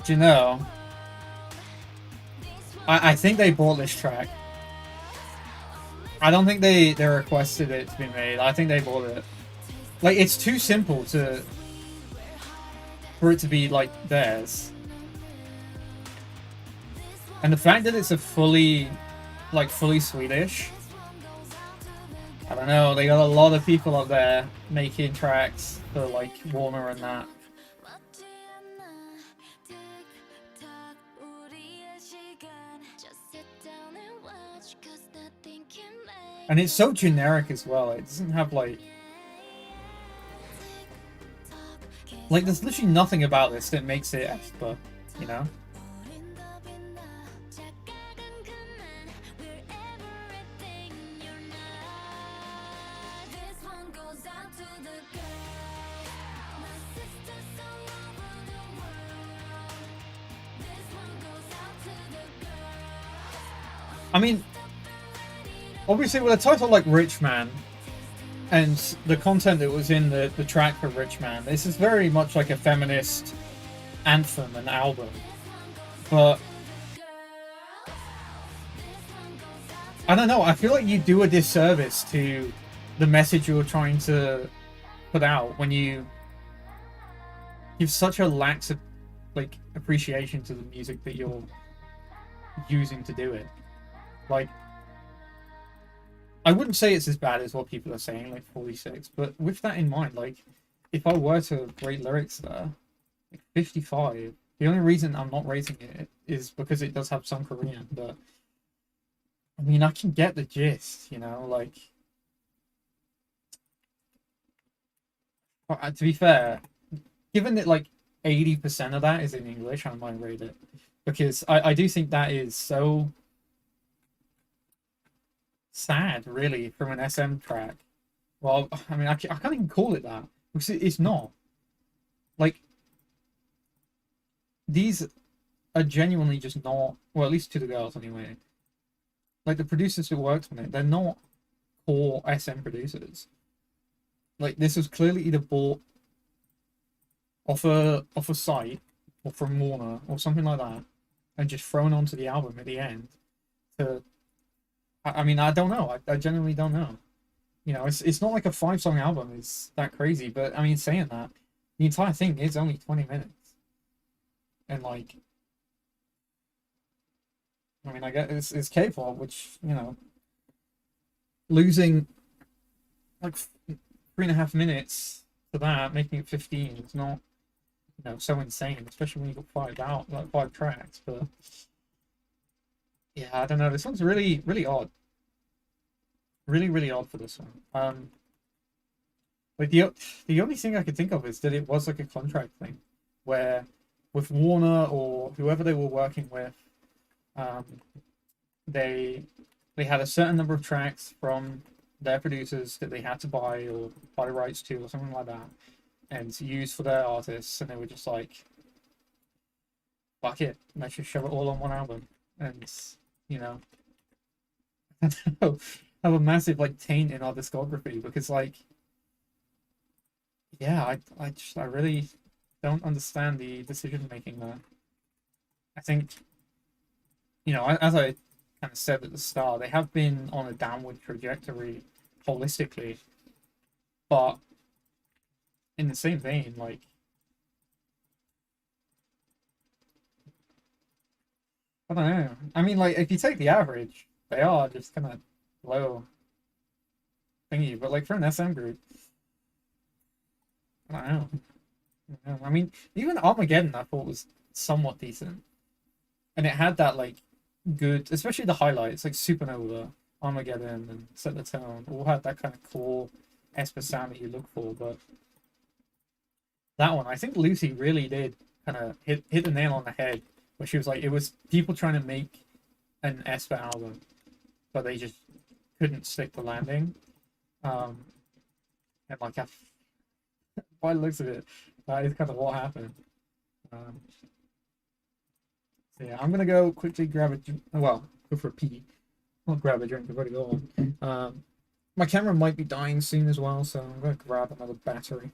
Do you know? I think they bought this track. I don't think they requested it to be made. I think they bought it. Like, it's too simple for it to be like theirs. And the fact that it's a fully Swedish, I don't know, they got a lot of people up there making tracks for like Warner and that. And it's so generic as well. It doesn't have like there's literally nothing about this that makes it aespa, you know? I mean, obviously with a title like Rich Man and the content that was in the track for Rich Man, this is very much like a feminist anthem and album. But I don't know, I feel like you do a disservice to the message you're trying to put out when you give such a lax like appreciation to the music that you're using to do it. Like, I wouldn't say it's as bad as what people are saying, like 46, but with that in mind, like, if I were to rate lyrics there, like 55, the only reason I'm not rating it is because it does have some Korean, but I mean, I can get the gist, you know, like, to be fair, given that like 80% of that is in English, I might rate it, because I do think that is so sad, really, from an SM track. Well, I mean, I can't even call it that, because it's not. Like, these are genuinely just not, well, at least to the girls anyway, like, the producers who worked on it, they're not core SM producers. Like, this was clearly either bought off a site, or from Warner, or something like that, and just thrown onto the album at the end to, I mean, I don't know. I genuinely don't know. You know, it's not like a 5-song album. It's that crazy. But, I mean, saying that, the entire thing is only 20 minutes. And, like, I mean, I guess it's K-pop, which, you know, losing like 3.5 minutes to that, making it 15 is not, you know, so insane, especially when you got 5 tracks. But yeah, I don't know. This one's really, really odd. Really, really odd for this one. Like the only thing I could think of is that it was like a contract thing, where with Warner or whoever they were working with, um, they had a certain number of tracks from their producers that they had to buy or buy rights to or something like that, and to use for their artists, and they were just like, fuck it, let's just shove it all on one album, and you know, have a massive like taint in our discography because like, yeah, I really don't understand the decision making there. I think, you know, as I kind of said at the start, they have been on a downward trajectory holistically, but in the same vein, like, I don't know. I mean, like, if you take the average, they are just kind of low thingy, but like for an SM group, I don't know. I mean, even Armageddon I thought was somewhat decent, and it had that like good, especially the highlights like Supernova, Armageddon, and Set the Tone all had that kind of cool aespa sound that you look for. But that one, I think Lucy really did kind of hit the nail on the head, where she was like, it was people trying to make an aespa album, but they just couldn't stick the landing. And like, by the looks of it, that is kind of what happened. So yeah, I'm gonna go quickly grab a well, go for a pee. Not grab a drink. I've already got one. My camera might be dying soon as well, so I'm gonna grab another battery.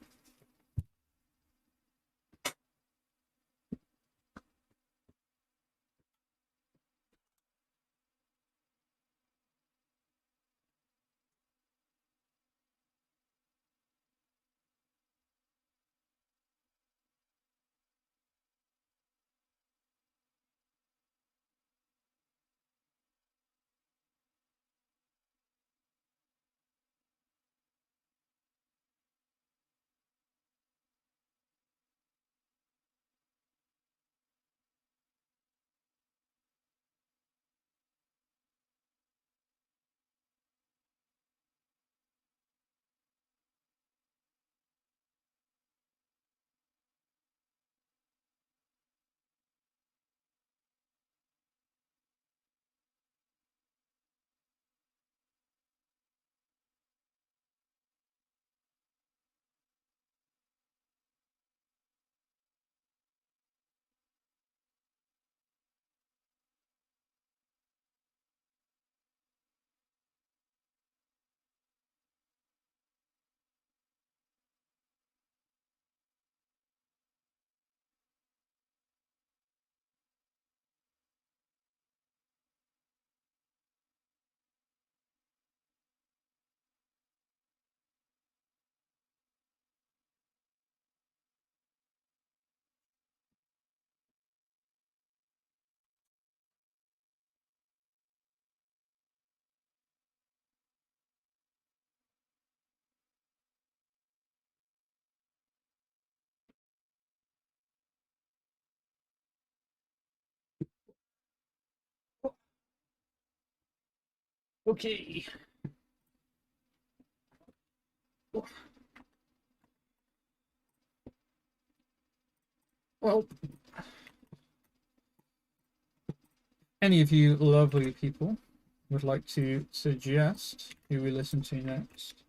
Okay. Well, any of you lovely people would like to suggest who we listen to next?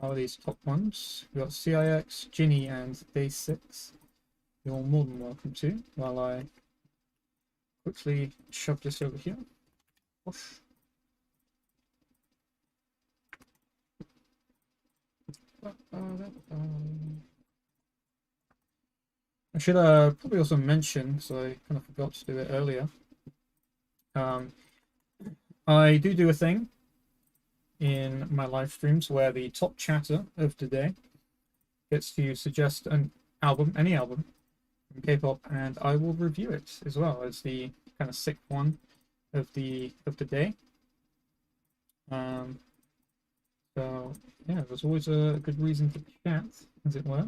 Are these top ones? We've got CIX, Jinny, and Day6. You're more than welcome to, while I quickly shove this over here. Whoosh. I should probably also mention, so I kind of forgot to do it earlier. I do a thing in my live streams where the top chatter of the day gets to suggest an album, any album from K-pop, and I will review it as well as the kind of sick one of the day. So yeah, there's always a good reason to chat, as it were.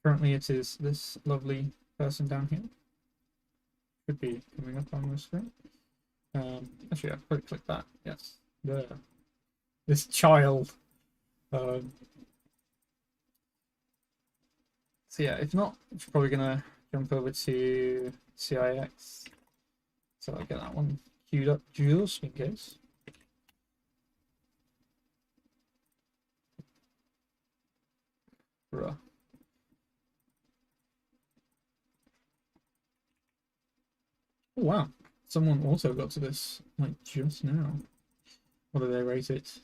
Currently, it is this lovely person down here. Should be coming up on the screen. Actually, I'll probably click that. Yes, there. This child. So yeah, if not, I'm probably gonna jump over to CIX. So I'll get that one queued up just in case. Bruh. Oh wow, someone also got to this like just now. What do they rate it?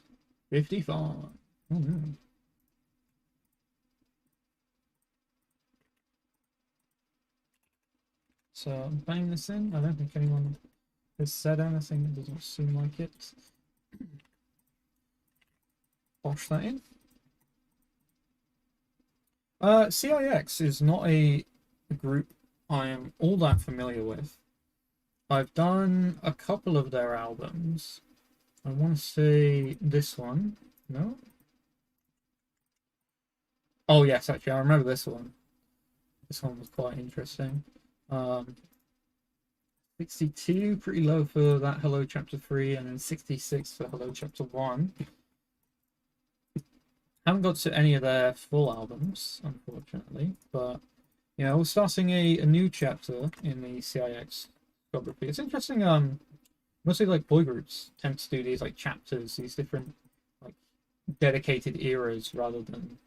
55. Oh no. So I'm playing this in. I don't think anyone has said anything. It doesn't seem like it. Wash that in. CIX is not a group I am all that familiar with. I've done a couple of their albums. I want to say this one. No? Oh yes, actually I remember this one. This one was quite interesting. 62, pretty low for that Hello Chapter 3, and then 66 for Hello Chapter 1. Haven't got to any of their full albums, unfortunately, but you know, we're starting a new chapter in the CIX discography. It's interesting, mostly like boy groups tend to do these like chapters, these different like dedicated eras rather than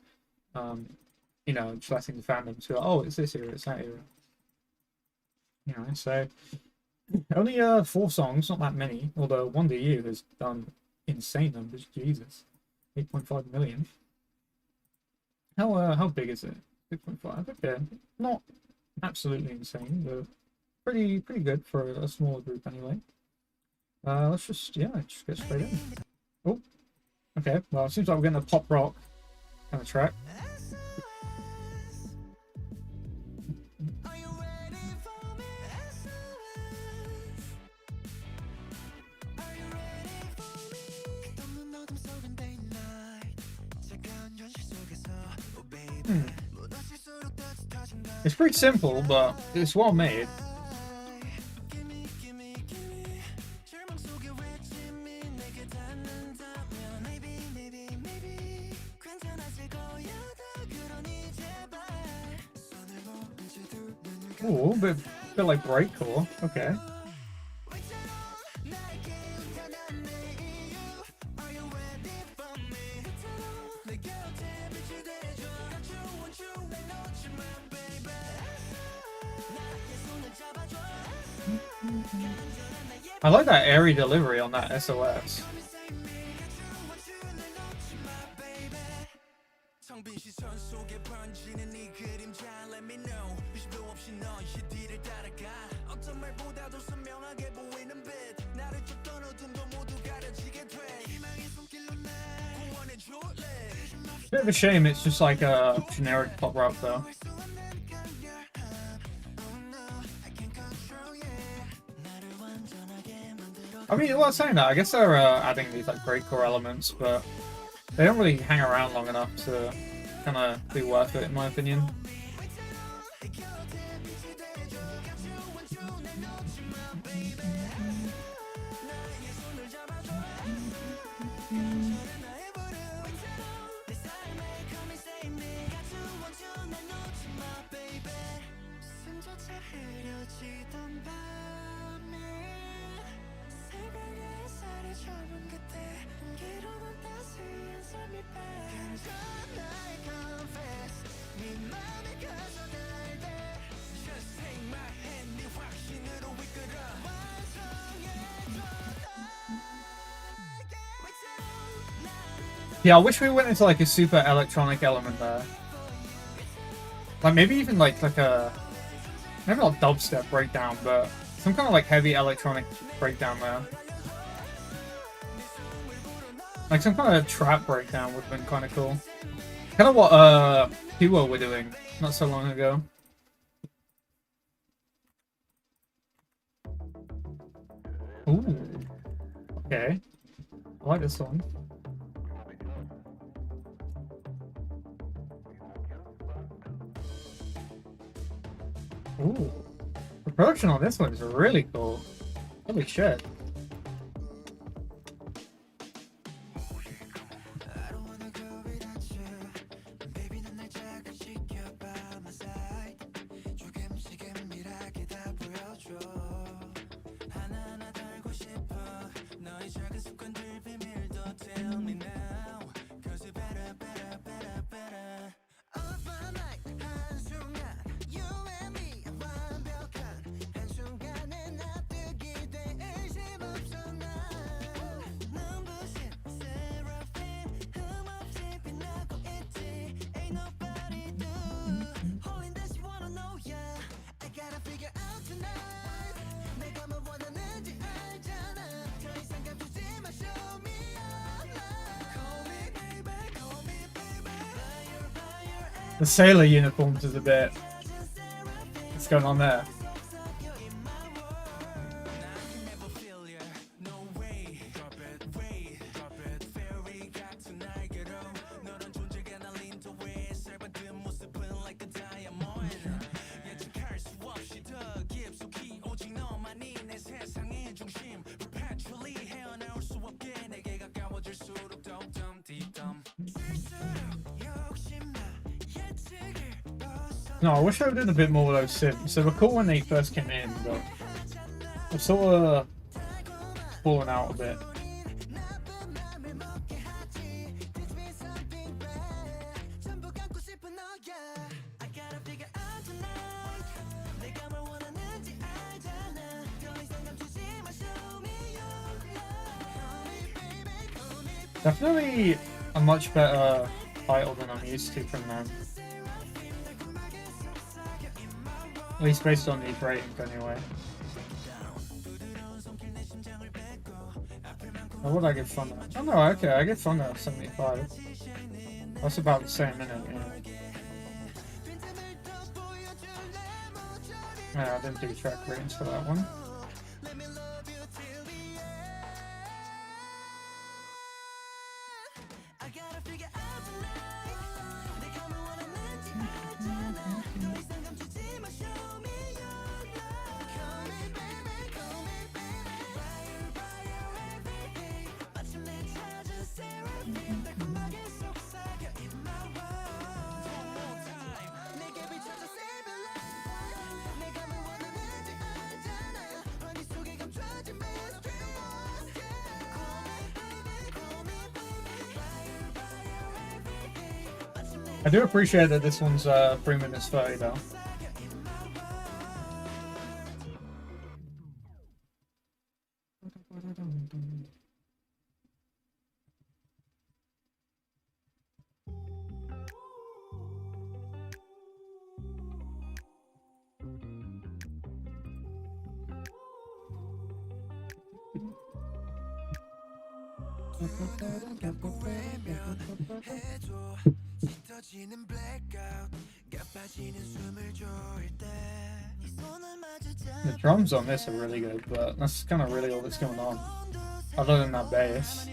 you know, just letting the fandom to, oh, it's this era, it's that era. You know, so only 4 songs, not that many, although 1DU has done insane numbers, Jesus. 8.5 million. How big is it? 6.5. Okay, not absolutely insane, but pretty good for a smaller group anyway. Let's just just get straight in. Oh, okay. Well, it seems like we're getting a pop rock kind of track. It's pretty simple, but it's well made. Ooh, a bit like breakcore. Okay. I like that airy delivery on that SOS. Bit of a shame it's just like a generic pop rock though. I mean, well, saying that, I guess they're adding these like breakcore elements, but they don't really hang around long enough to kind of be worth it, in my opinion. Yeah, I wish we went into like a super electronic element there. Like maybe even like a, maybe not dubstep breakdown, but some kind of like heavy electronic breakdown there. Like some kind of trap breakdown would have been kind of cool. Kind of what Duo were doing not so long ago. Ooh. Okay. I like this one. Ooh. The production on this one is really cool. Holy shit. The sailor uniforms is a bit... What's going on there? No, I wish I did a bit more with those sims. They were cool when they first came in, but they're sort of falling out a bit. Definitely a much better title than I'm used to from them. At least based on these ratings, anyway. What would I give Thunder? Oh no, okay, I give Thunder 75. That's about the same, isn't it? Yeah, I didn't do track ratings for that one. I do appreciate that this one's 3 minutes 30 though. The drums on this are really good, but that's kind of really all that's going on, other than that bass.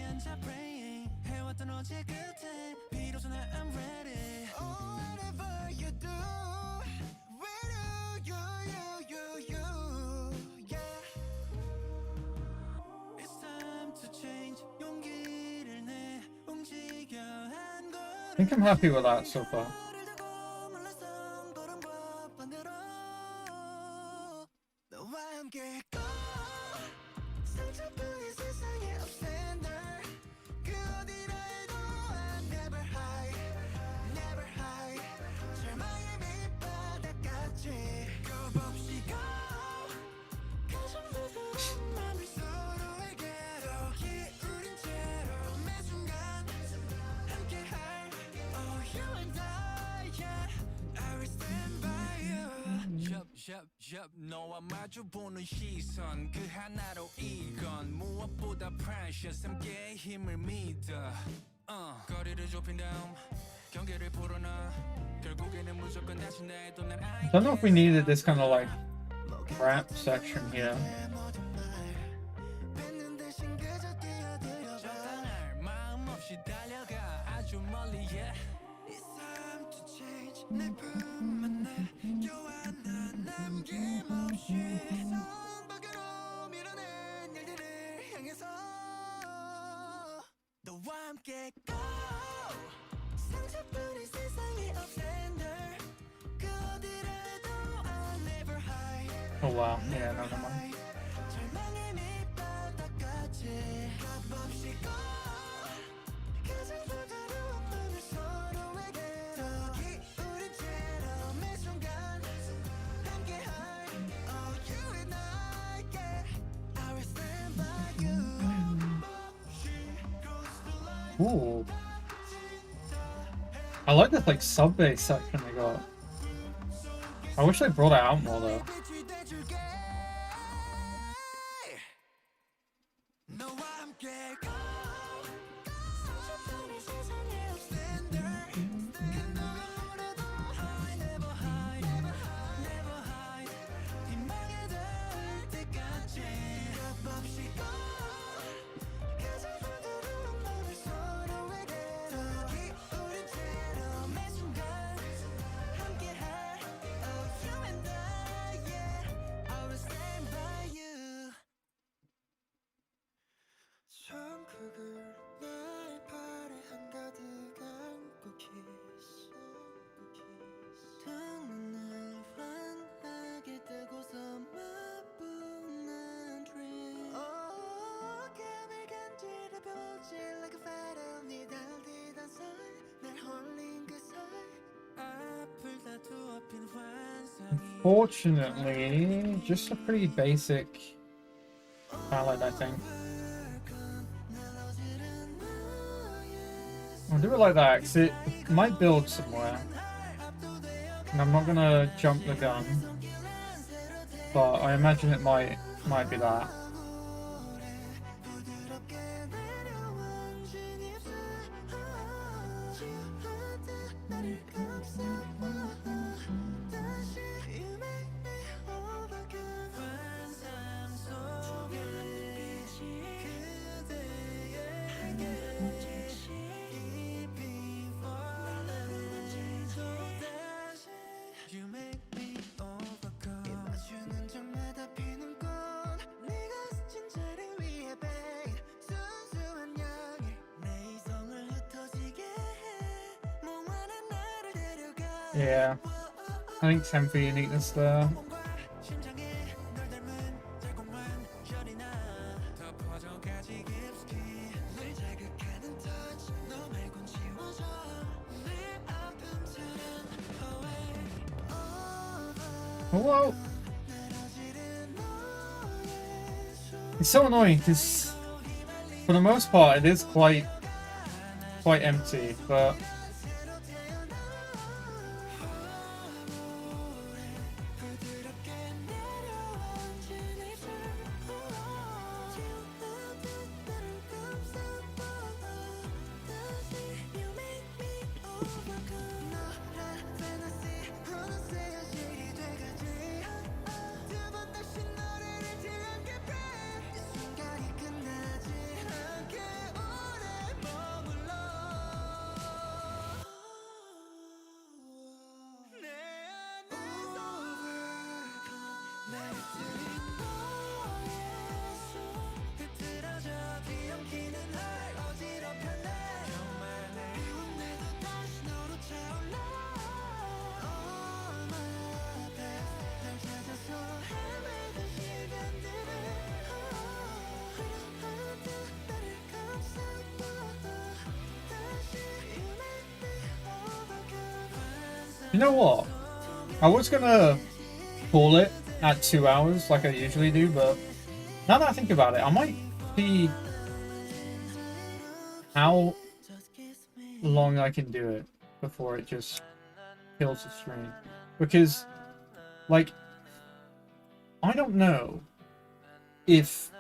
I think I'm happy with that so far. 너와 마주보는 시선 그 하나로 이건 무엇보다 precious 함께 힘을 믿어 거리를 좁힌 다음 경계를 풀어놔 결국에는 무조건 다시 나의 난 I don't know if we needed this kind of like rap section here. yeah. It's time to change. 내 품 안에 껴안아 남김없이 성 밖으로 밀어낸 일들을 향해서 너와 함께 go. 상처뿐인 세상의 offender 그 어디라도 I'll never hide. Oh wow, yeah, no, never mind. 절망의 밑바닥까지 합없이 go. 가장 부드러운 눈을 서로에게 더 기울인 채로 매 순간 함께 hide. Oh you and I, yeah. I will stand by you. Ooh. I like this like sub bass section they got. I wish they brought it out more though. Unfortunately, just a pretty basic ballad, I think. I'll do it like that because it might build somewhere. And I'm not gonna jump the gun, but I imagine it might be that. Yeah, I think 10 for uniqueness there. Whoa! It's so annoying because, for the most part, it is quite empty, but. You know what? I was gonna call it at 2 hours like I usually do, but now that I think about it, I might see how long I can do it before it just kills the stream. Because, like, I don't know if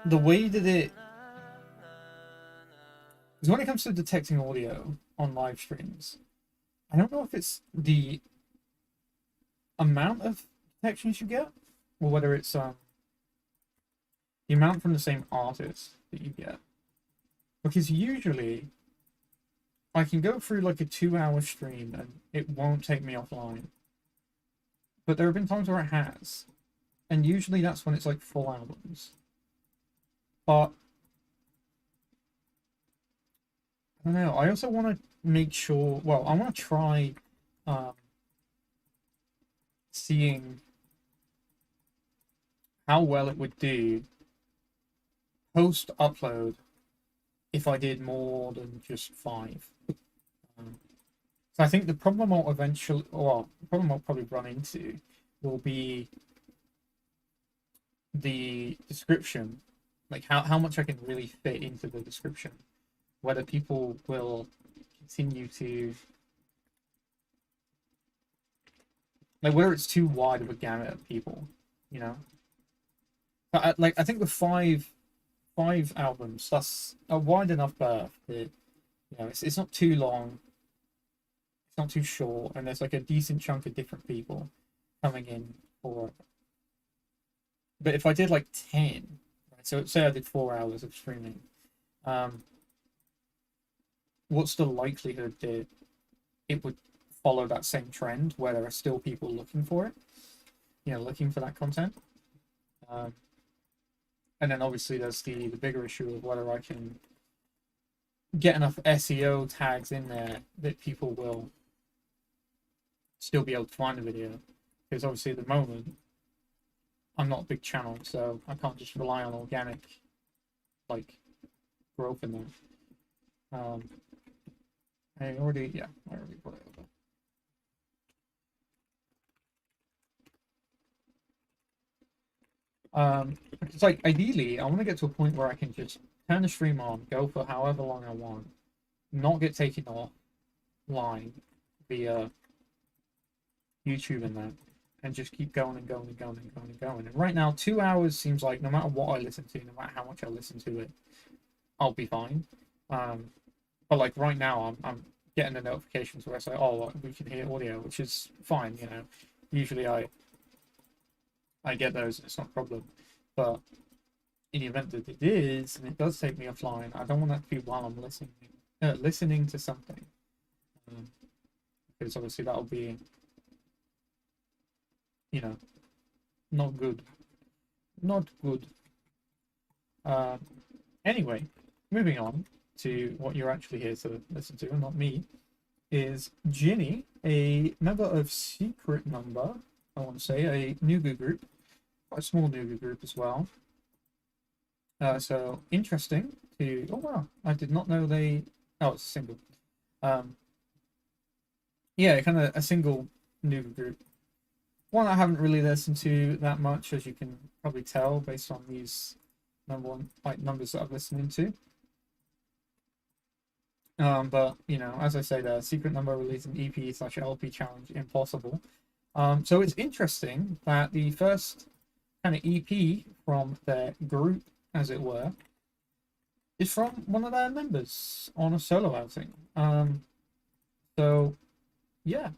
the way that it... Because when it comes to detecting audio on live streams, I don't know if it's the amount of detections you get, or whether it's the amount from the same artist that you get. Because usually, I can go through like a 2-hour stream and it won't take me offline. But there have been times where it has. And usually that's when it's like full albums. But I don't know. I also want to make sure. Well, I want to try seeing how well it would do post upload if I did more than just 5. So I think the problem I'll eventually, or the problem I'll probably run into, will be the description, like how much I can really fit into the description. Whether people will continue to, like, whether it's too wide of a gamut of people, you know. But I think with five albums, that's a wide enough berth that, you know, it's not too long, it's not too short, and there's like a decent chunk of different people coming in for it. But if I did like 10, right, so say I did 4 hours of streaming, what's the likelihood that it would follow that same trend where there are still people looking for it, you know, looking for that content? And then obviously there's the bigger issue of whether I can get enough SEO tags in there that people will still be able to find the video. Because obviously at the moment, I'm not a big channel, so I can't just rely on organic, like, growth in there. I already put it over. It's like, ideally, I want to get to a point where I can just turn the stream on, go for however long I want, not get taken offline via YouTube and that, and just keep going and going and going and going and going. And right now, 2 hours seems like no matter what I listen to, no matter how much I listen to it, I'll be fine. But like right now, I'm getting the notifications where I say, oh, we can hear audio, which is fine, you know. Usually I get those, and it's not a problem. But in the event that it is, and it does take me offline, I don't want that to be while I'm listening to something. Because obviously that'll be, you know, not good. Not good. Anyway, moving on to what you're actually here to listen to, and not me, is Jinny, a member of Secret Number, I want to say, a Nugu group, quite a small Nugu group as well. So interesting to, oh wow, I did not know they, oh, it's a single. Yeah, kind of a single Nugu group. One I haven't really listened to that much, as you can probably tell based on these numbers that I've listened to. But you know, as I say, the Secret Number released an EP/LP challenge, Impossible. So it's interesting that the first kind of EP from their group, as it were, is from one of their members on a solo outing. So yeah,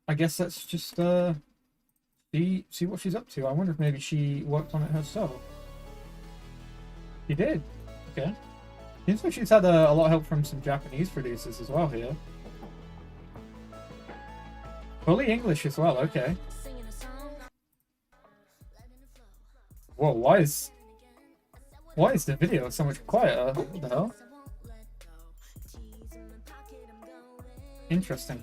I guess let's just see what she's up to. I wonder if maybe she worked on it herself. She did. Okay. Seems like she's had a lot of help from some Japanese producers as well here. Fully English as well, okay. Whoa, why is the video so much quieter? What the hell? Interesting.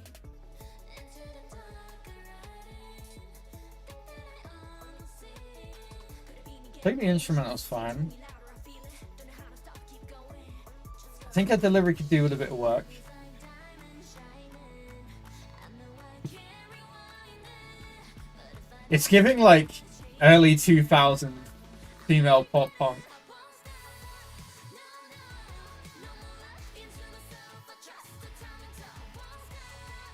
I think the instrumental's fine. I think her delivery could do with a bit of work. It's giving like early 2000 female pop punk.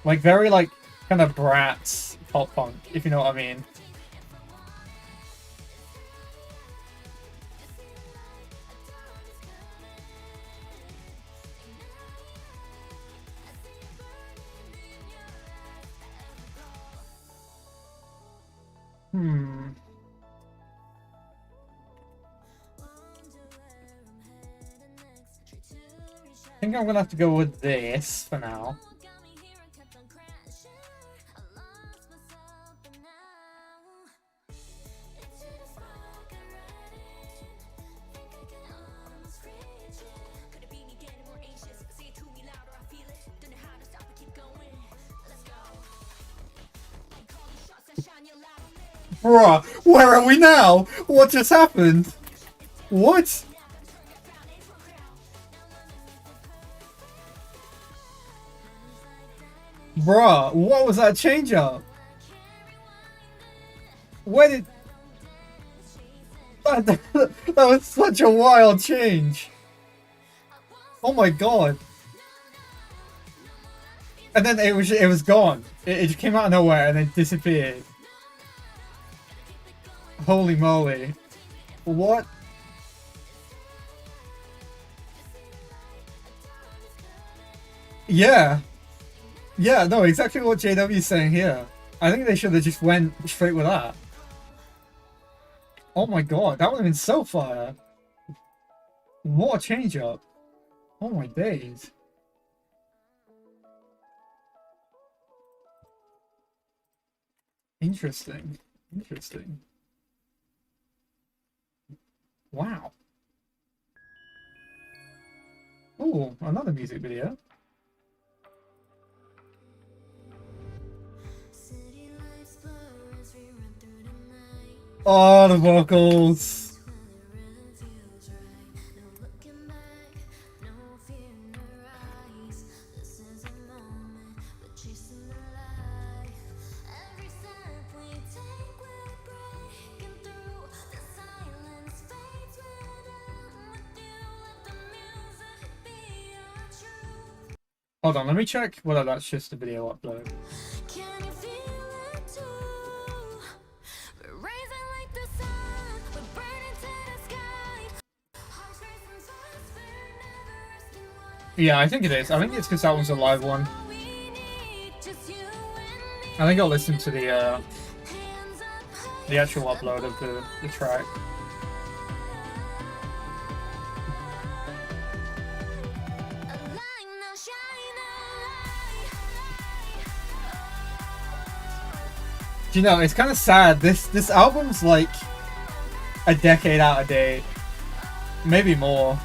Like very like kind of Bratz pop punk, if you know what I mean. I think I'm gonna have to go with this for now. Bruh, where are we now? What just happened? What? Bruh, what was that change up? Where did... That was such a wild change. Oh my god. And then it was gone. It just came out of nowhere and then disappeared. Holy moly. What? Yeah. Yeah, no, exactly what JW's saying here. I think they should have just went straight with that. Oh my god, that would have been so fire. What a change up. Oh my days. Interesting. Interesting. Wow. Ooh, another music video. Oh, the vocals. Hold on, let me check whether that's just a video upload. Yeah, I think it is. I think it's because that one's a live one. I think I'll listen to the actual upload of the track. You know, it's kind of sad. This album's like a decade out of date, maybe more,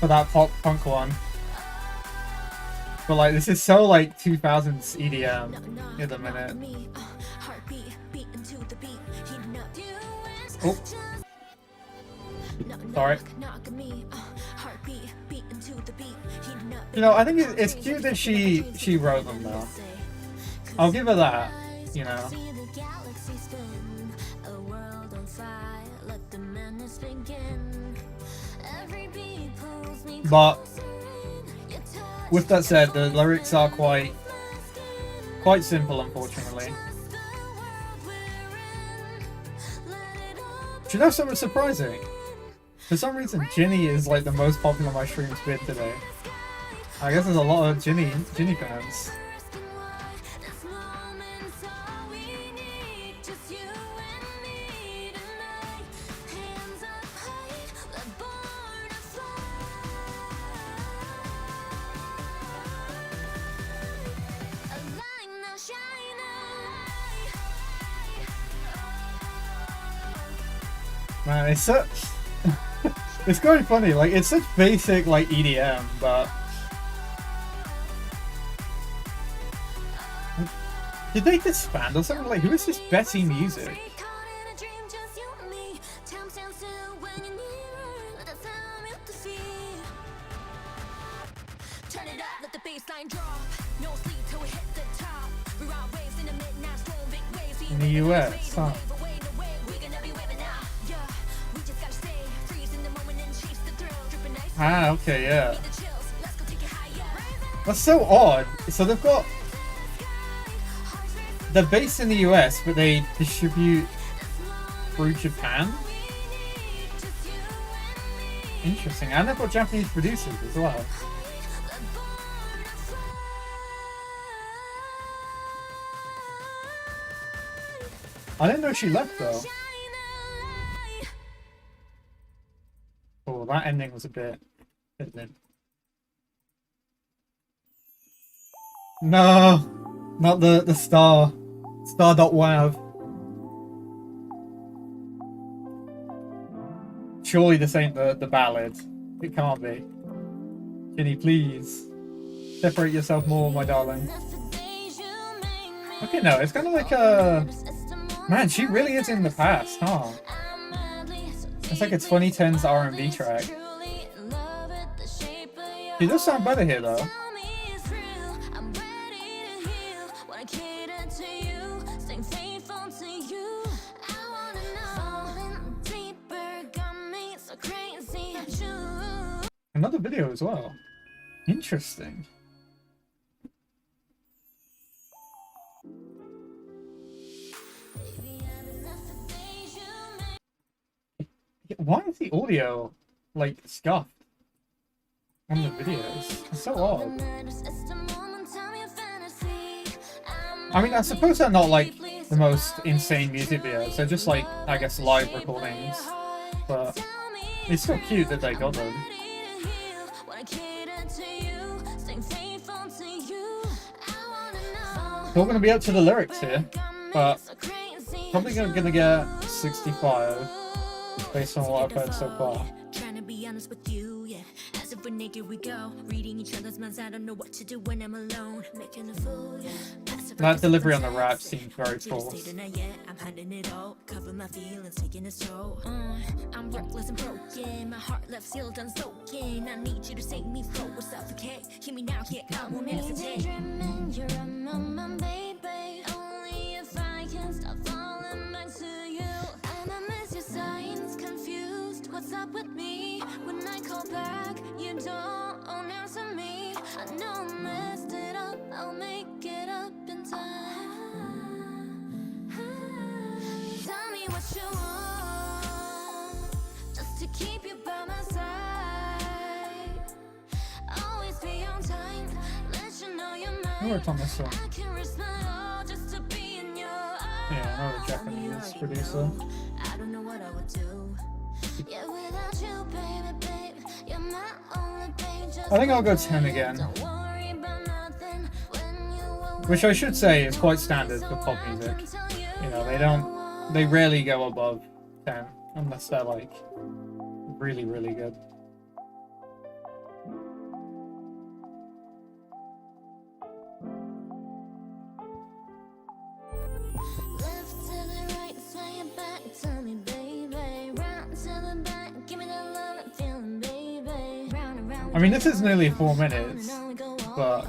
for that pop punk one. But like, this is so like 2000s EDM in the minute. Oh, sorry. You know, I think it's cute that she wrote them though. I'll give her that. You know. But with that said, the lyrics are quite simple, unfortunately. Do you know something surprising? For some reason, Jinny is like the most popular on my streams bid today. I guess there's a lot of Jinny fans. Man, it's such... it's quite funny, like, it's such basic, like, EDM, but... Did they disband or something? Like, who is this Betty Music? In the US, huh? Ah, okay, yeah. That's so odd. So they've got... They're based in the US, but they distribute through Japan? Interesting. And they've got Japanese producers as well. I didn't know she left though. Oh, that ending was a bit mid. No, not the star. Star.wav. Surely this ain't the ballad. It can't be. Jinny, please. Separate yourself more, my darling. Okay, no, it's kind of like a... Man, she really is in the past, huh? It's like a 2010s R&B track. She does sound better here, though. Another video as well. Interesting. Why is the audio like scuffed on the videos? It's so odd. I mean, I suppose they're not like the most insane music videos. They're just like, I guess, live recordings. But it's still cute that they got them. Still gonna be up to the lyrics here, but probably gonna get 65 based on what I've heard so far. Trying to be honest with you, yeah. As if we're naked, we go. Reading each other's minds, I don't know what to do when I'm alone. Making a fool, yeah. That delivery on the rap seems very forced. I'm hiding it all, cover my feelings, taking a toll. I'm reckless and broken, my heart left sealed unspoken. I need you to save me from or suffocate. Hear me now, yeah, I won't hesitate. You're my baby, only if I can stop falling back to you. And I miss your signs, confused. What's up with me? When I call back, you don't answer me. I know I messed it up, I'll make it up in time. Tell me what you want, just to keep you by my side. Always be on time, let you know you're mine. I worked on this one. I can risk my all just to be in your eyes. Yeah, I know the Japanese producer. I don't know what I would do. Yeah, without you, baby, you're my only babe. I think I'll go 10 again. Don't worry about nothing when you are Which I should say is quite standard for pop music. You know, they rarely go above 10 unless they're like really, really good. left to the right, sway it back, tell me, baby. Round to the back, give me that love I'm feeling, baby. Round and round. I mean, this is nearly 4 minutes, but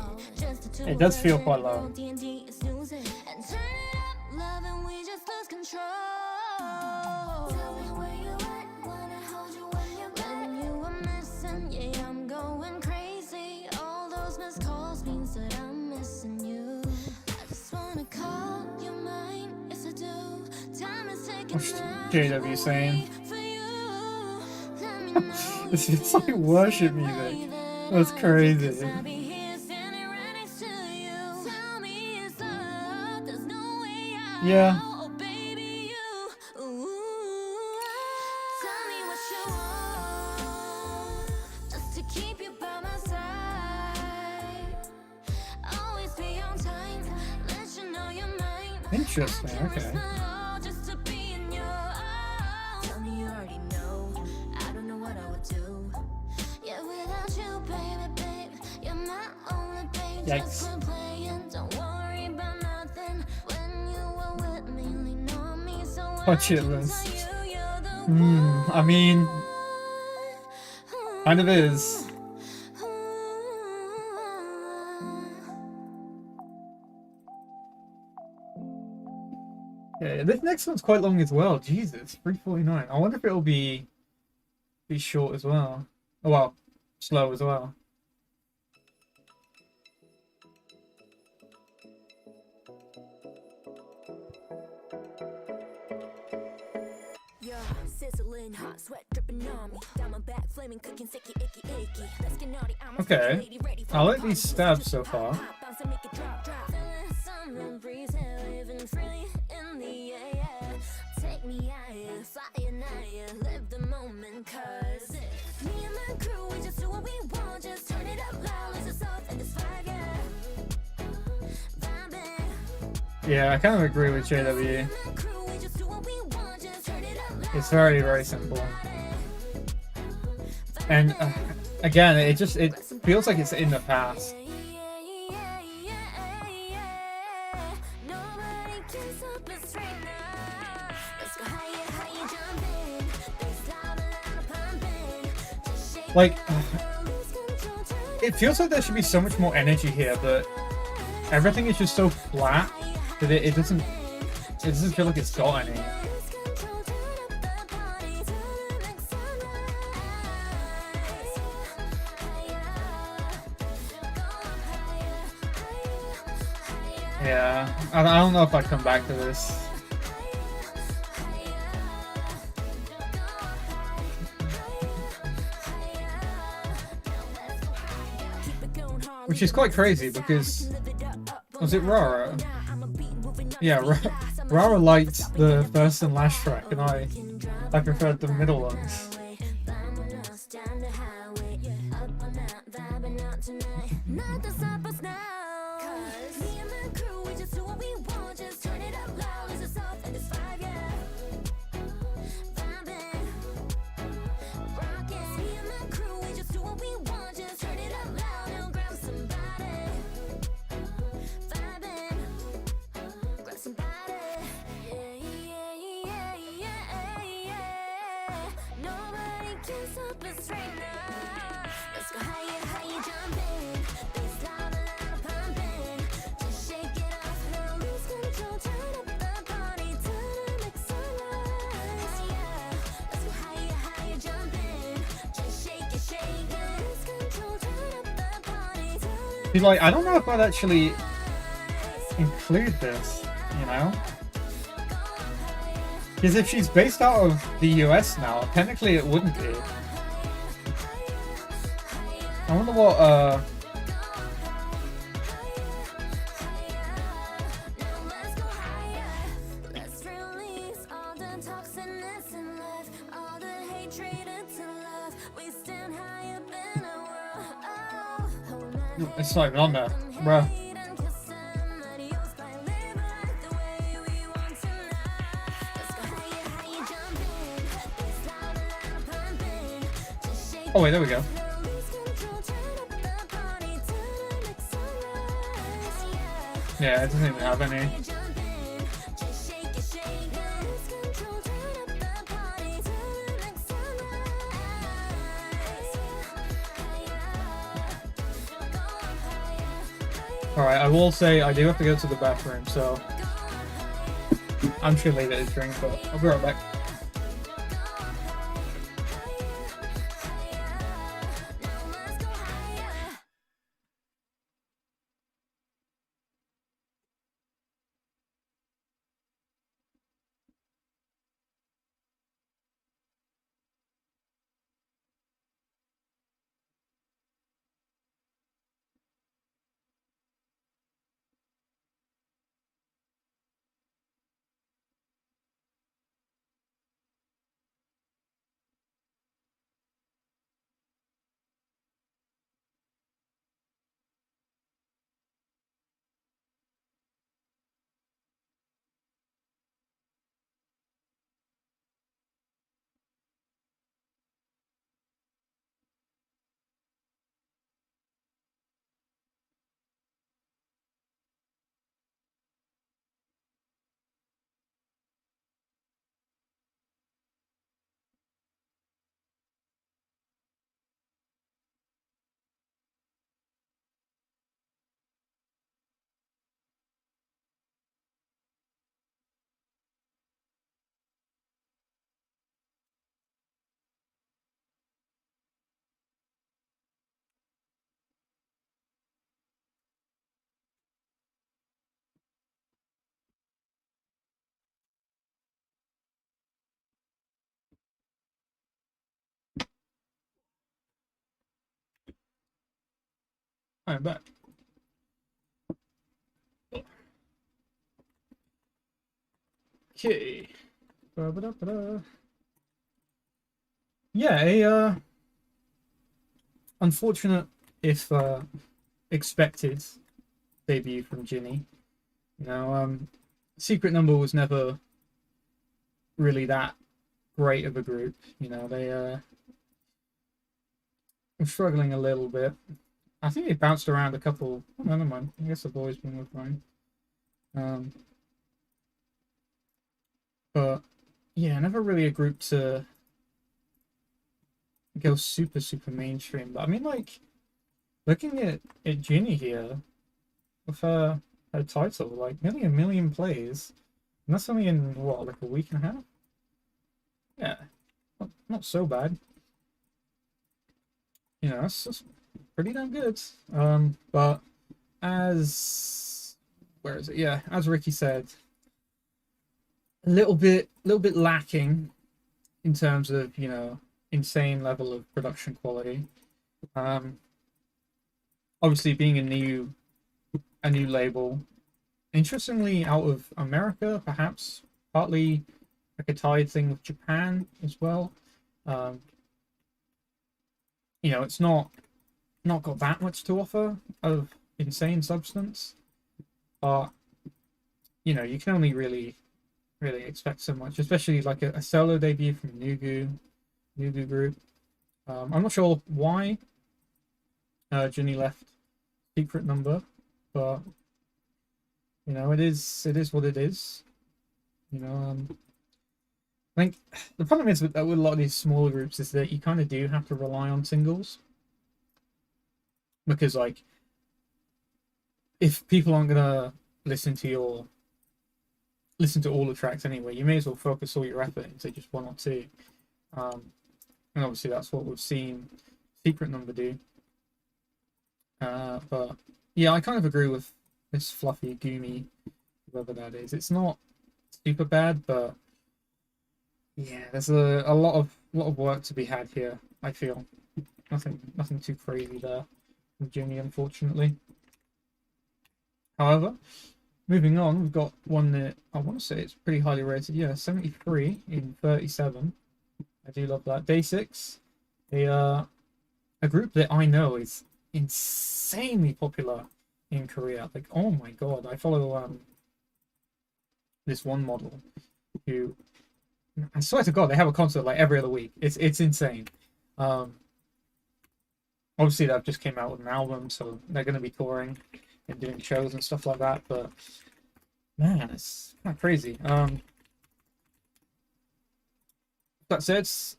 it does feel quite long. D&D is losing. And turn it up, loving, we just lose control. Tell me where you at, wanna hold you when you're back. When you are missing, yeah, I'm going crazy. All those missed calls means that I'm missing you. I just wanna call you mine, yes I do. Time is taking What's now JW saying? for you. Let me know It's like worship music. That's crazy. I'll be here standing right next to you. Tell me it's love, there's no way out. Yeah. Oh, baby, you. Ooh. Tell me what you want, just to keep you by my side. Always be on time, let you know you're mine. Interesting, okay. Just to be in your arms. Tell me you already know, I don't know what I would do. Yeah, without you, baby, you're my only babe. Yikes. Just quit playing, don't worry about nothing. When you are with me, lean on me, so Budget list. I mean, kind of is. Yeah, this next one's quite long as well. Jesus, 3:49. I wonder if it'll be short as well. Oh well, slow as well. Yeah, sizzling hot, sweat dripping on me. Down my back, flaming, cooking, sicky, icky, icky. Let's get naughty, I'm a Okay. lady, ready for I like the these party. stabs Just so pop, far. pop, bounce and make it drop, drop. Feeling summer breeze, yeah, living freely in the air, yeah. Take me higher, flying higher, live the moment, cause me and my crew, we just do what we want. Just turn it up loud, let's just off in this vibe, yeah. Yeah, I kind of agree with JW. It's very, very simple. And again, it feels like it's in the past. Like, it feels like there should be so much more energy here, but everything is just so flat that it doesn't feel like it's got any. Yeah, I don't know if I'd come back to this. Which is quite crazy because, was it Rara? Yeah, Rara liked the first and last track, and I preferred the middle ones. Like, I don't know if I'd actually include this, you know? Because if she's based out of the US now, technically it wouldn't be. I wonder what, it's not even on there, bruh. Oh wait, there we go. Yeah, it doesn't even have any. Alright, I will say I do have to go to the bathroom, so I'm just gonna leave it as a drink, but I'll be right back. I'm back. Okay. Ba-ba-da-ba-da. Yeah, a unfortunate if expected debut from Jinny. You know, Secret Number was never really that great of a group. You know, they were struggling a little bit. I think they bounced around a couple. Oh, never mind. I guess I've always been with mine. But yeah, never really a group to go super mainstream. But I mean, like, looking at Jinny here with her title, like nearly 1 million plays, and that's only in what, like a week and a half. Yeah, not so bad. You know, that's pretty damn good. But where is it? Yeah, as Ricky said, a little bit lacking in terms of, you know, insane level of production quality. Obviously being a new label, interestingly out of America, perhaps partly like a tied thing with Japan as well. You know, it's not got that much to offer of insane substance, but you know, you can only really expect so much, especially like a solo debut from Nugu group. I'm not sure why Jinny left Secret Number, but you know, it is what it is. You know, I think the problem is with a lot of these smaller groups is that you kind of do have to rely on singles, because like if people aren't gonna listen to all the tracks anyway, you may as well focus all your effort into just one or two. And obviously that's what we've seen Secret Number do. But yeah, I kind of agree with this Fluffy Goomy, whoever that is. It's not super bad, but yeah, there's a lot of work to be had here, I feel. Nothing too crazy there with Jinny, unfortunately. However, moving on, we've got one that I want to say it's pretty highly rated. Yeah, 73 in 37. I do love that. Day6, a group that I know is insanely popular in Korea. Like, oh my god, I follow this one model who, I swear to god, they have a concert like every other week. It's insane. Obviously they've just came out with an album, so they're going to be touring and doing shows and stuff like that, but man, it's kind of crazy. That said, it's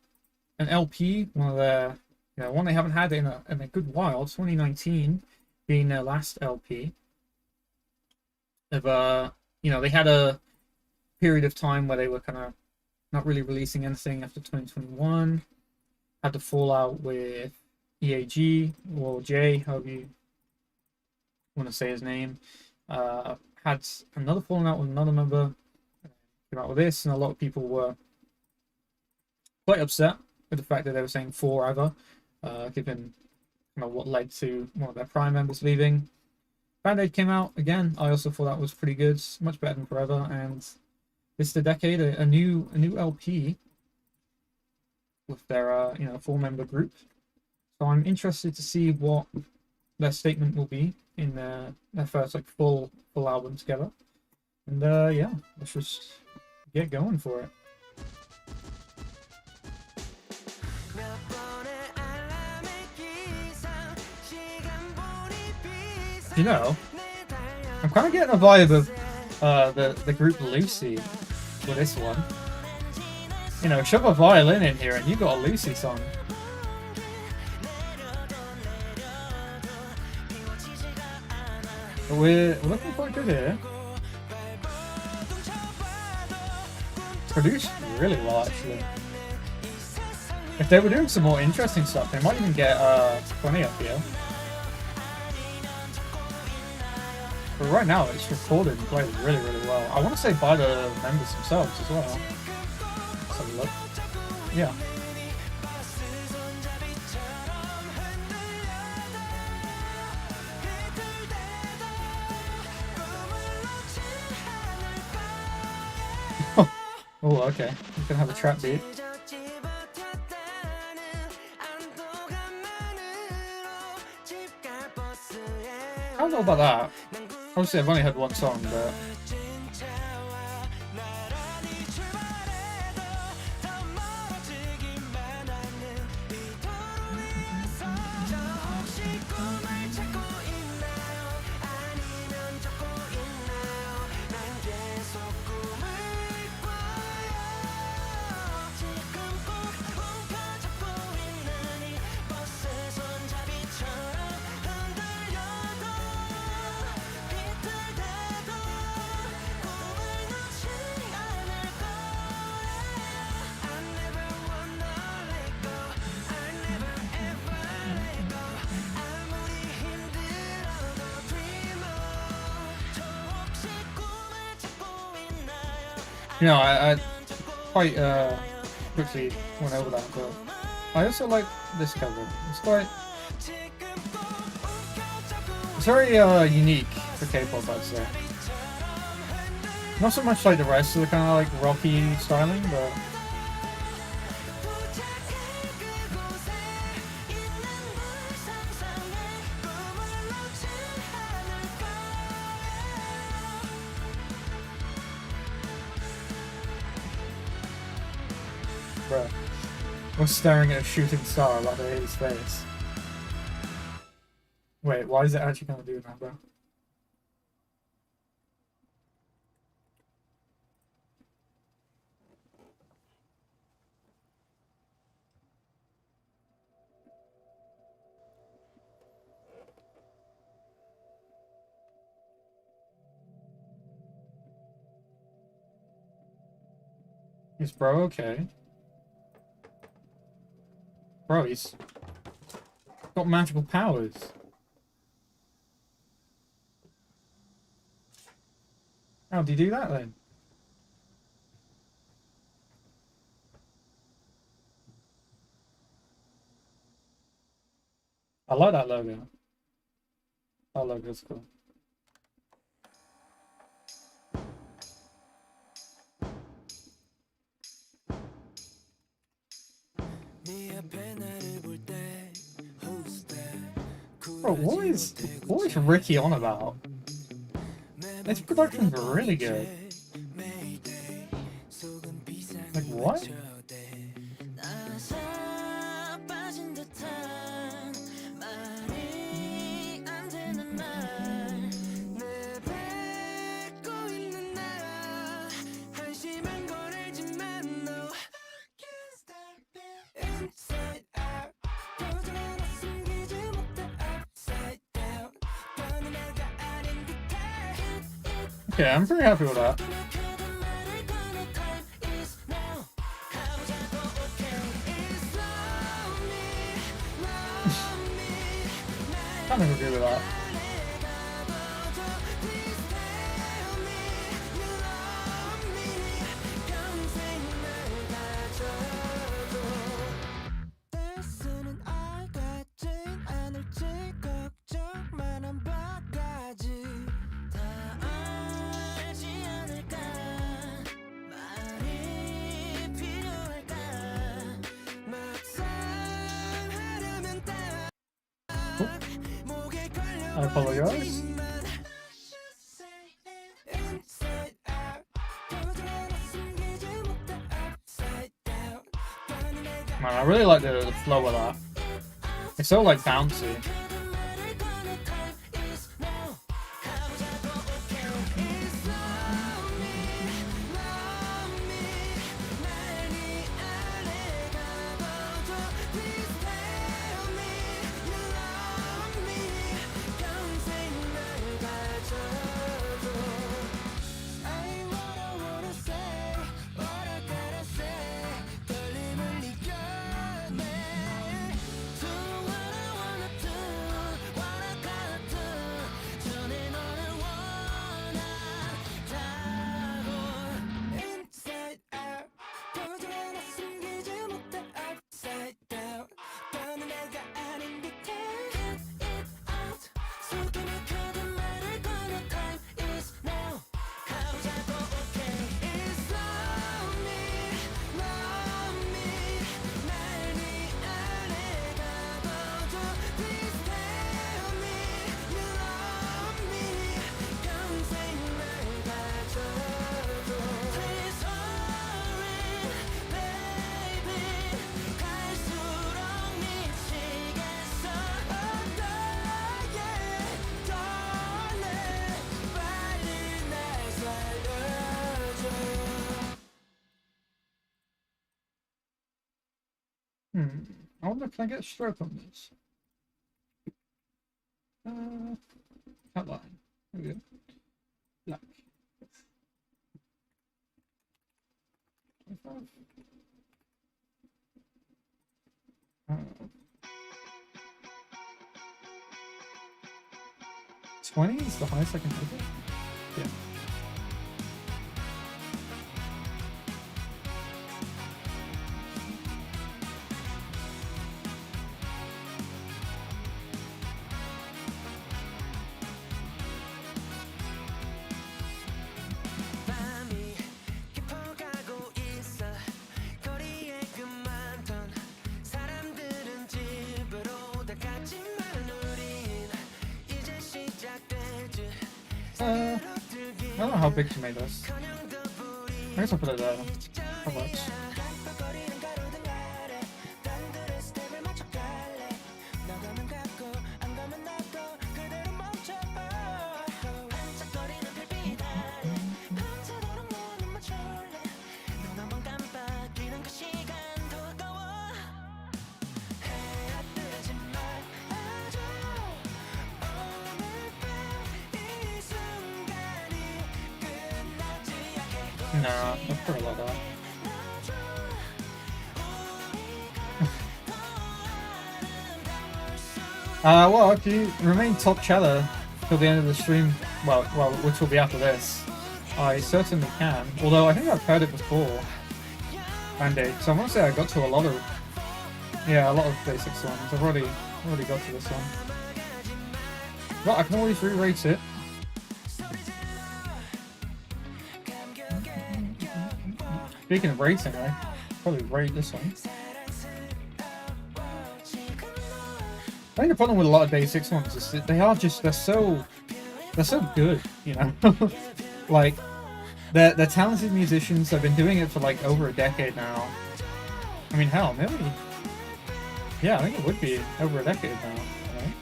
an LP, one of their, you know, one they haven't had in a good while. 2019 being their last LP. Of you know, they had a period of time where they were kind of not really releasing anything after 2021. Had the fallout with EAG or J, however you want to say his name. Had another falling out with another member. Came out with this, and a lot of people were quite upset with the fact that they were saying forever, given, you know, what led to one of their prime members leaving. Band-Aid came out again. I also thought that was pretty good, much better than Forever. And this is the Decade, a new LP with their you know, 4-member group. So I'm interested to see what their statement will be in their first like full album together. And yeah, let's just get going for it. You know, I'm kind of getting a vibe of the group Lucy with this one. You know, shove a violin in here and you got a Lucy song. We're looking quite good here. Produced really well, actually. If they were doing some more interesting stuff, they might even get 20 up here. But right now, it's recorded and played really well. I want to say by the members themselves as well. Let's have a look. Yeah. Oh, okay. You can have a trap beat. I don't know about that. Obviously, I've only heard one song, but You know, I quite quickly went over that, but I also like this cover. It's quite... It's very unique for K-pop, I'd say. Not so much like the rest of the kind of like rocky styling, but... Bruh. We're staring at a shooting star like they hit his face. Wait, why is it actually gonna do that, bro? Is bro okay? Bro, he's got magical powers. How do you do that then? I like that logo. That logo's cool. Bro, what is Ricky on about? This production's really good. Like, what? Okay, I'm pretty happy with that. Kind of agree with that. I apologize. Man, I really like the flow of that. It's so like bouncy. I wonder, can I get a stroke on this? Outline. There we go. Black. 25. 20 is the highest I can take it? Yeah. I don't know how big to make this. I guess I'll put it there. That works. Nah, let's put it like that. Well, if you remain top cheddar till the end of the stream, well, which will be after this, I certainly can. Although I think I've heard it before. Band-Aid. So I want to say I got to a lot of DAY6 ones. I've already got to this one. But I can always re-rate it. Speaking of rating, I probably rate this one. I think the problem with a lot of DAY6 ones is that they're so good, you know. Like they're talented musicians. They've been doing it for like over a decade now. I mean, hell, maybe. Yeah, I think it would be over a decade now. Right?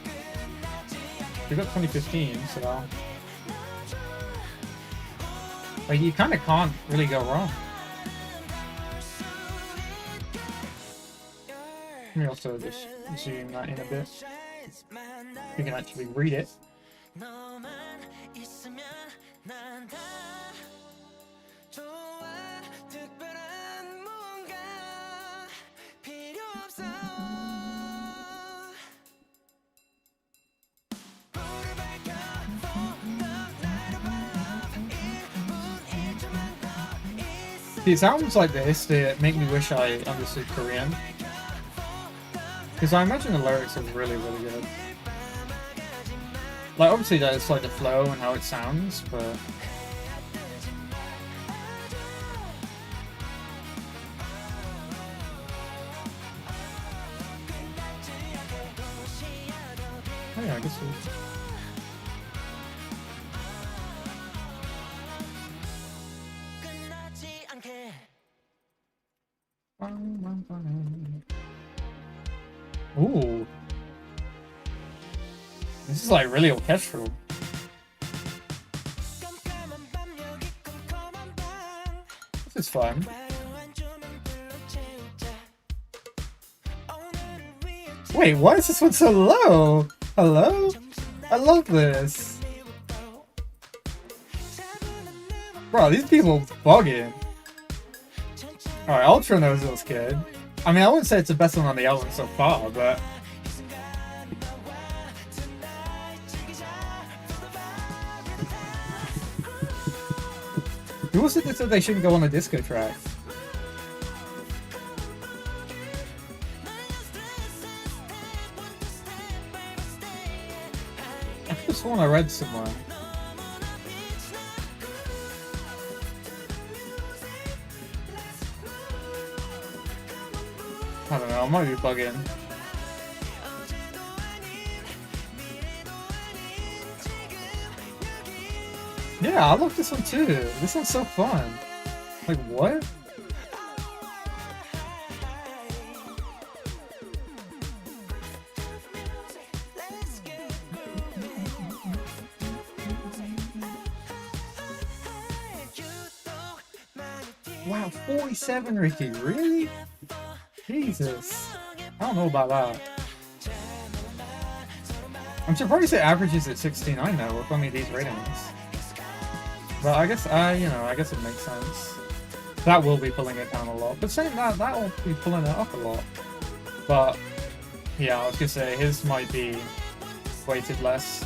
We got 2015, so like you kind of can't really go wrong. Let me also just zoom that in a bit. You can actually read it. See, sounds like this that make me wish I understood Korean. Because I imagine the lyrics are really, really good. Like, obviously that's like the flow and how it sounds, but... Oh yeah, I guess so. Ooh. This is like really orchestral. This is fun. Wait, why is this one so low? Hello? I love this. Bro, these people bugging. Alright, Ultra knows it was good. I mean, I wouldn't say it's the best one on the album so far, but... Who also said that they shouldn't go on a disco track? I could have sworn I read somewhere. I don't know, I might be bugging. Yeah, I love this one too. This one's so fun. Like, what? Wow, 47, Ricky, really? Jesus. I don't know about that. I'm surprised it averages at 69 now with only these ratings. But I guess, I guess it makes sense. That will be pulling it down a lot. But saying that, that will be pulling it up a lot. But, yeah, I was gonna say, his might be weighted less.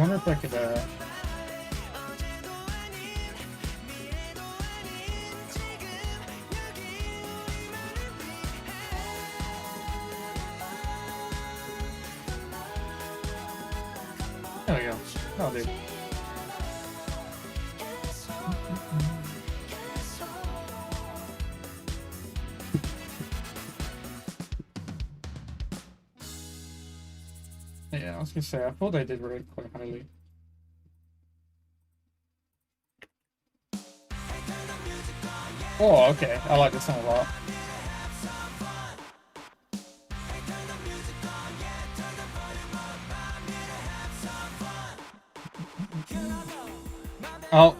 wonder if I could, there we go. That'll do. Yeah, I was gonna say, I thought they did rate quite highly. Oh, okay. I like this one a lot. Oh,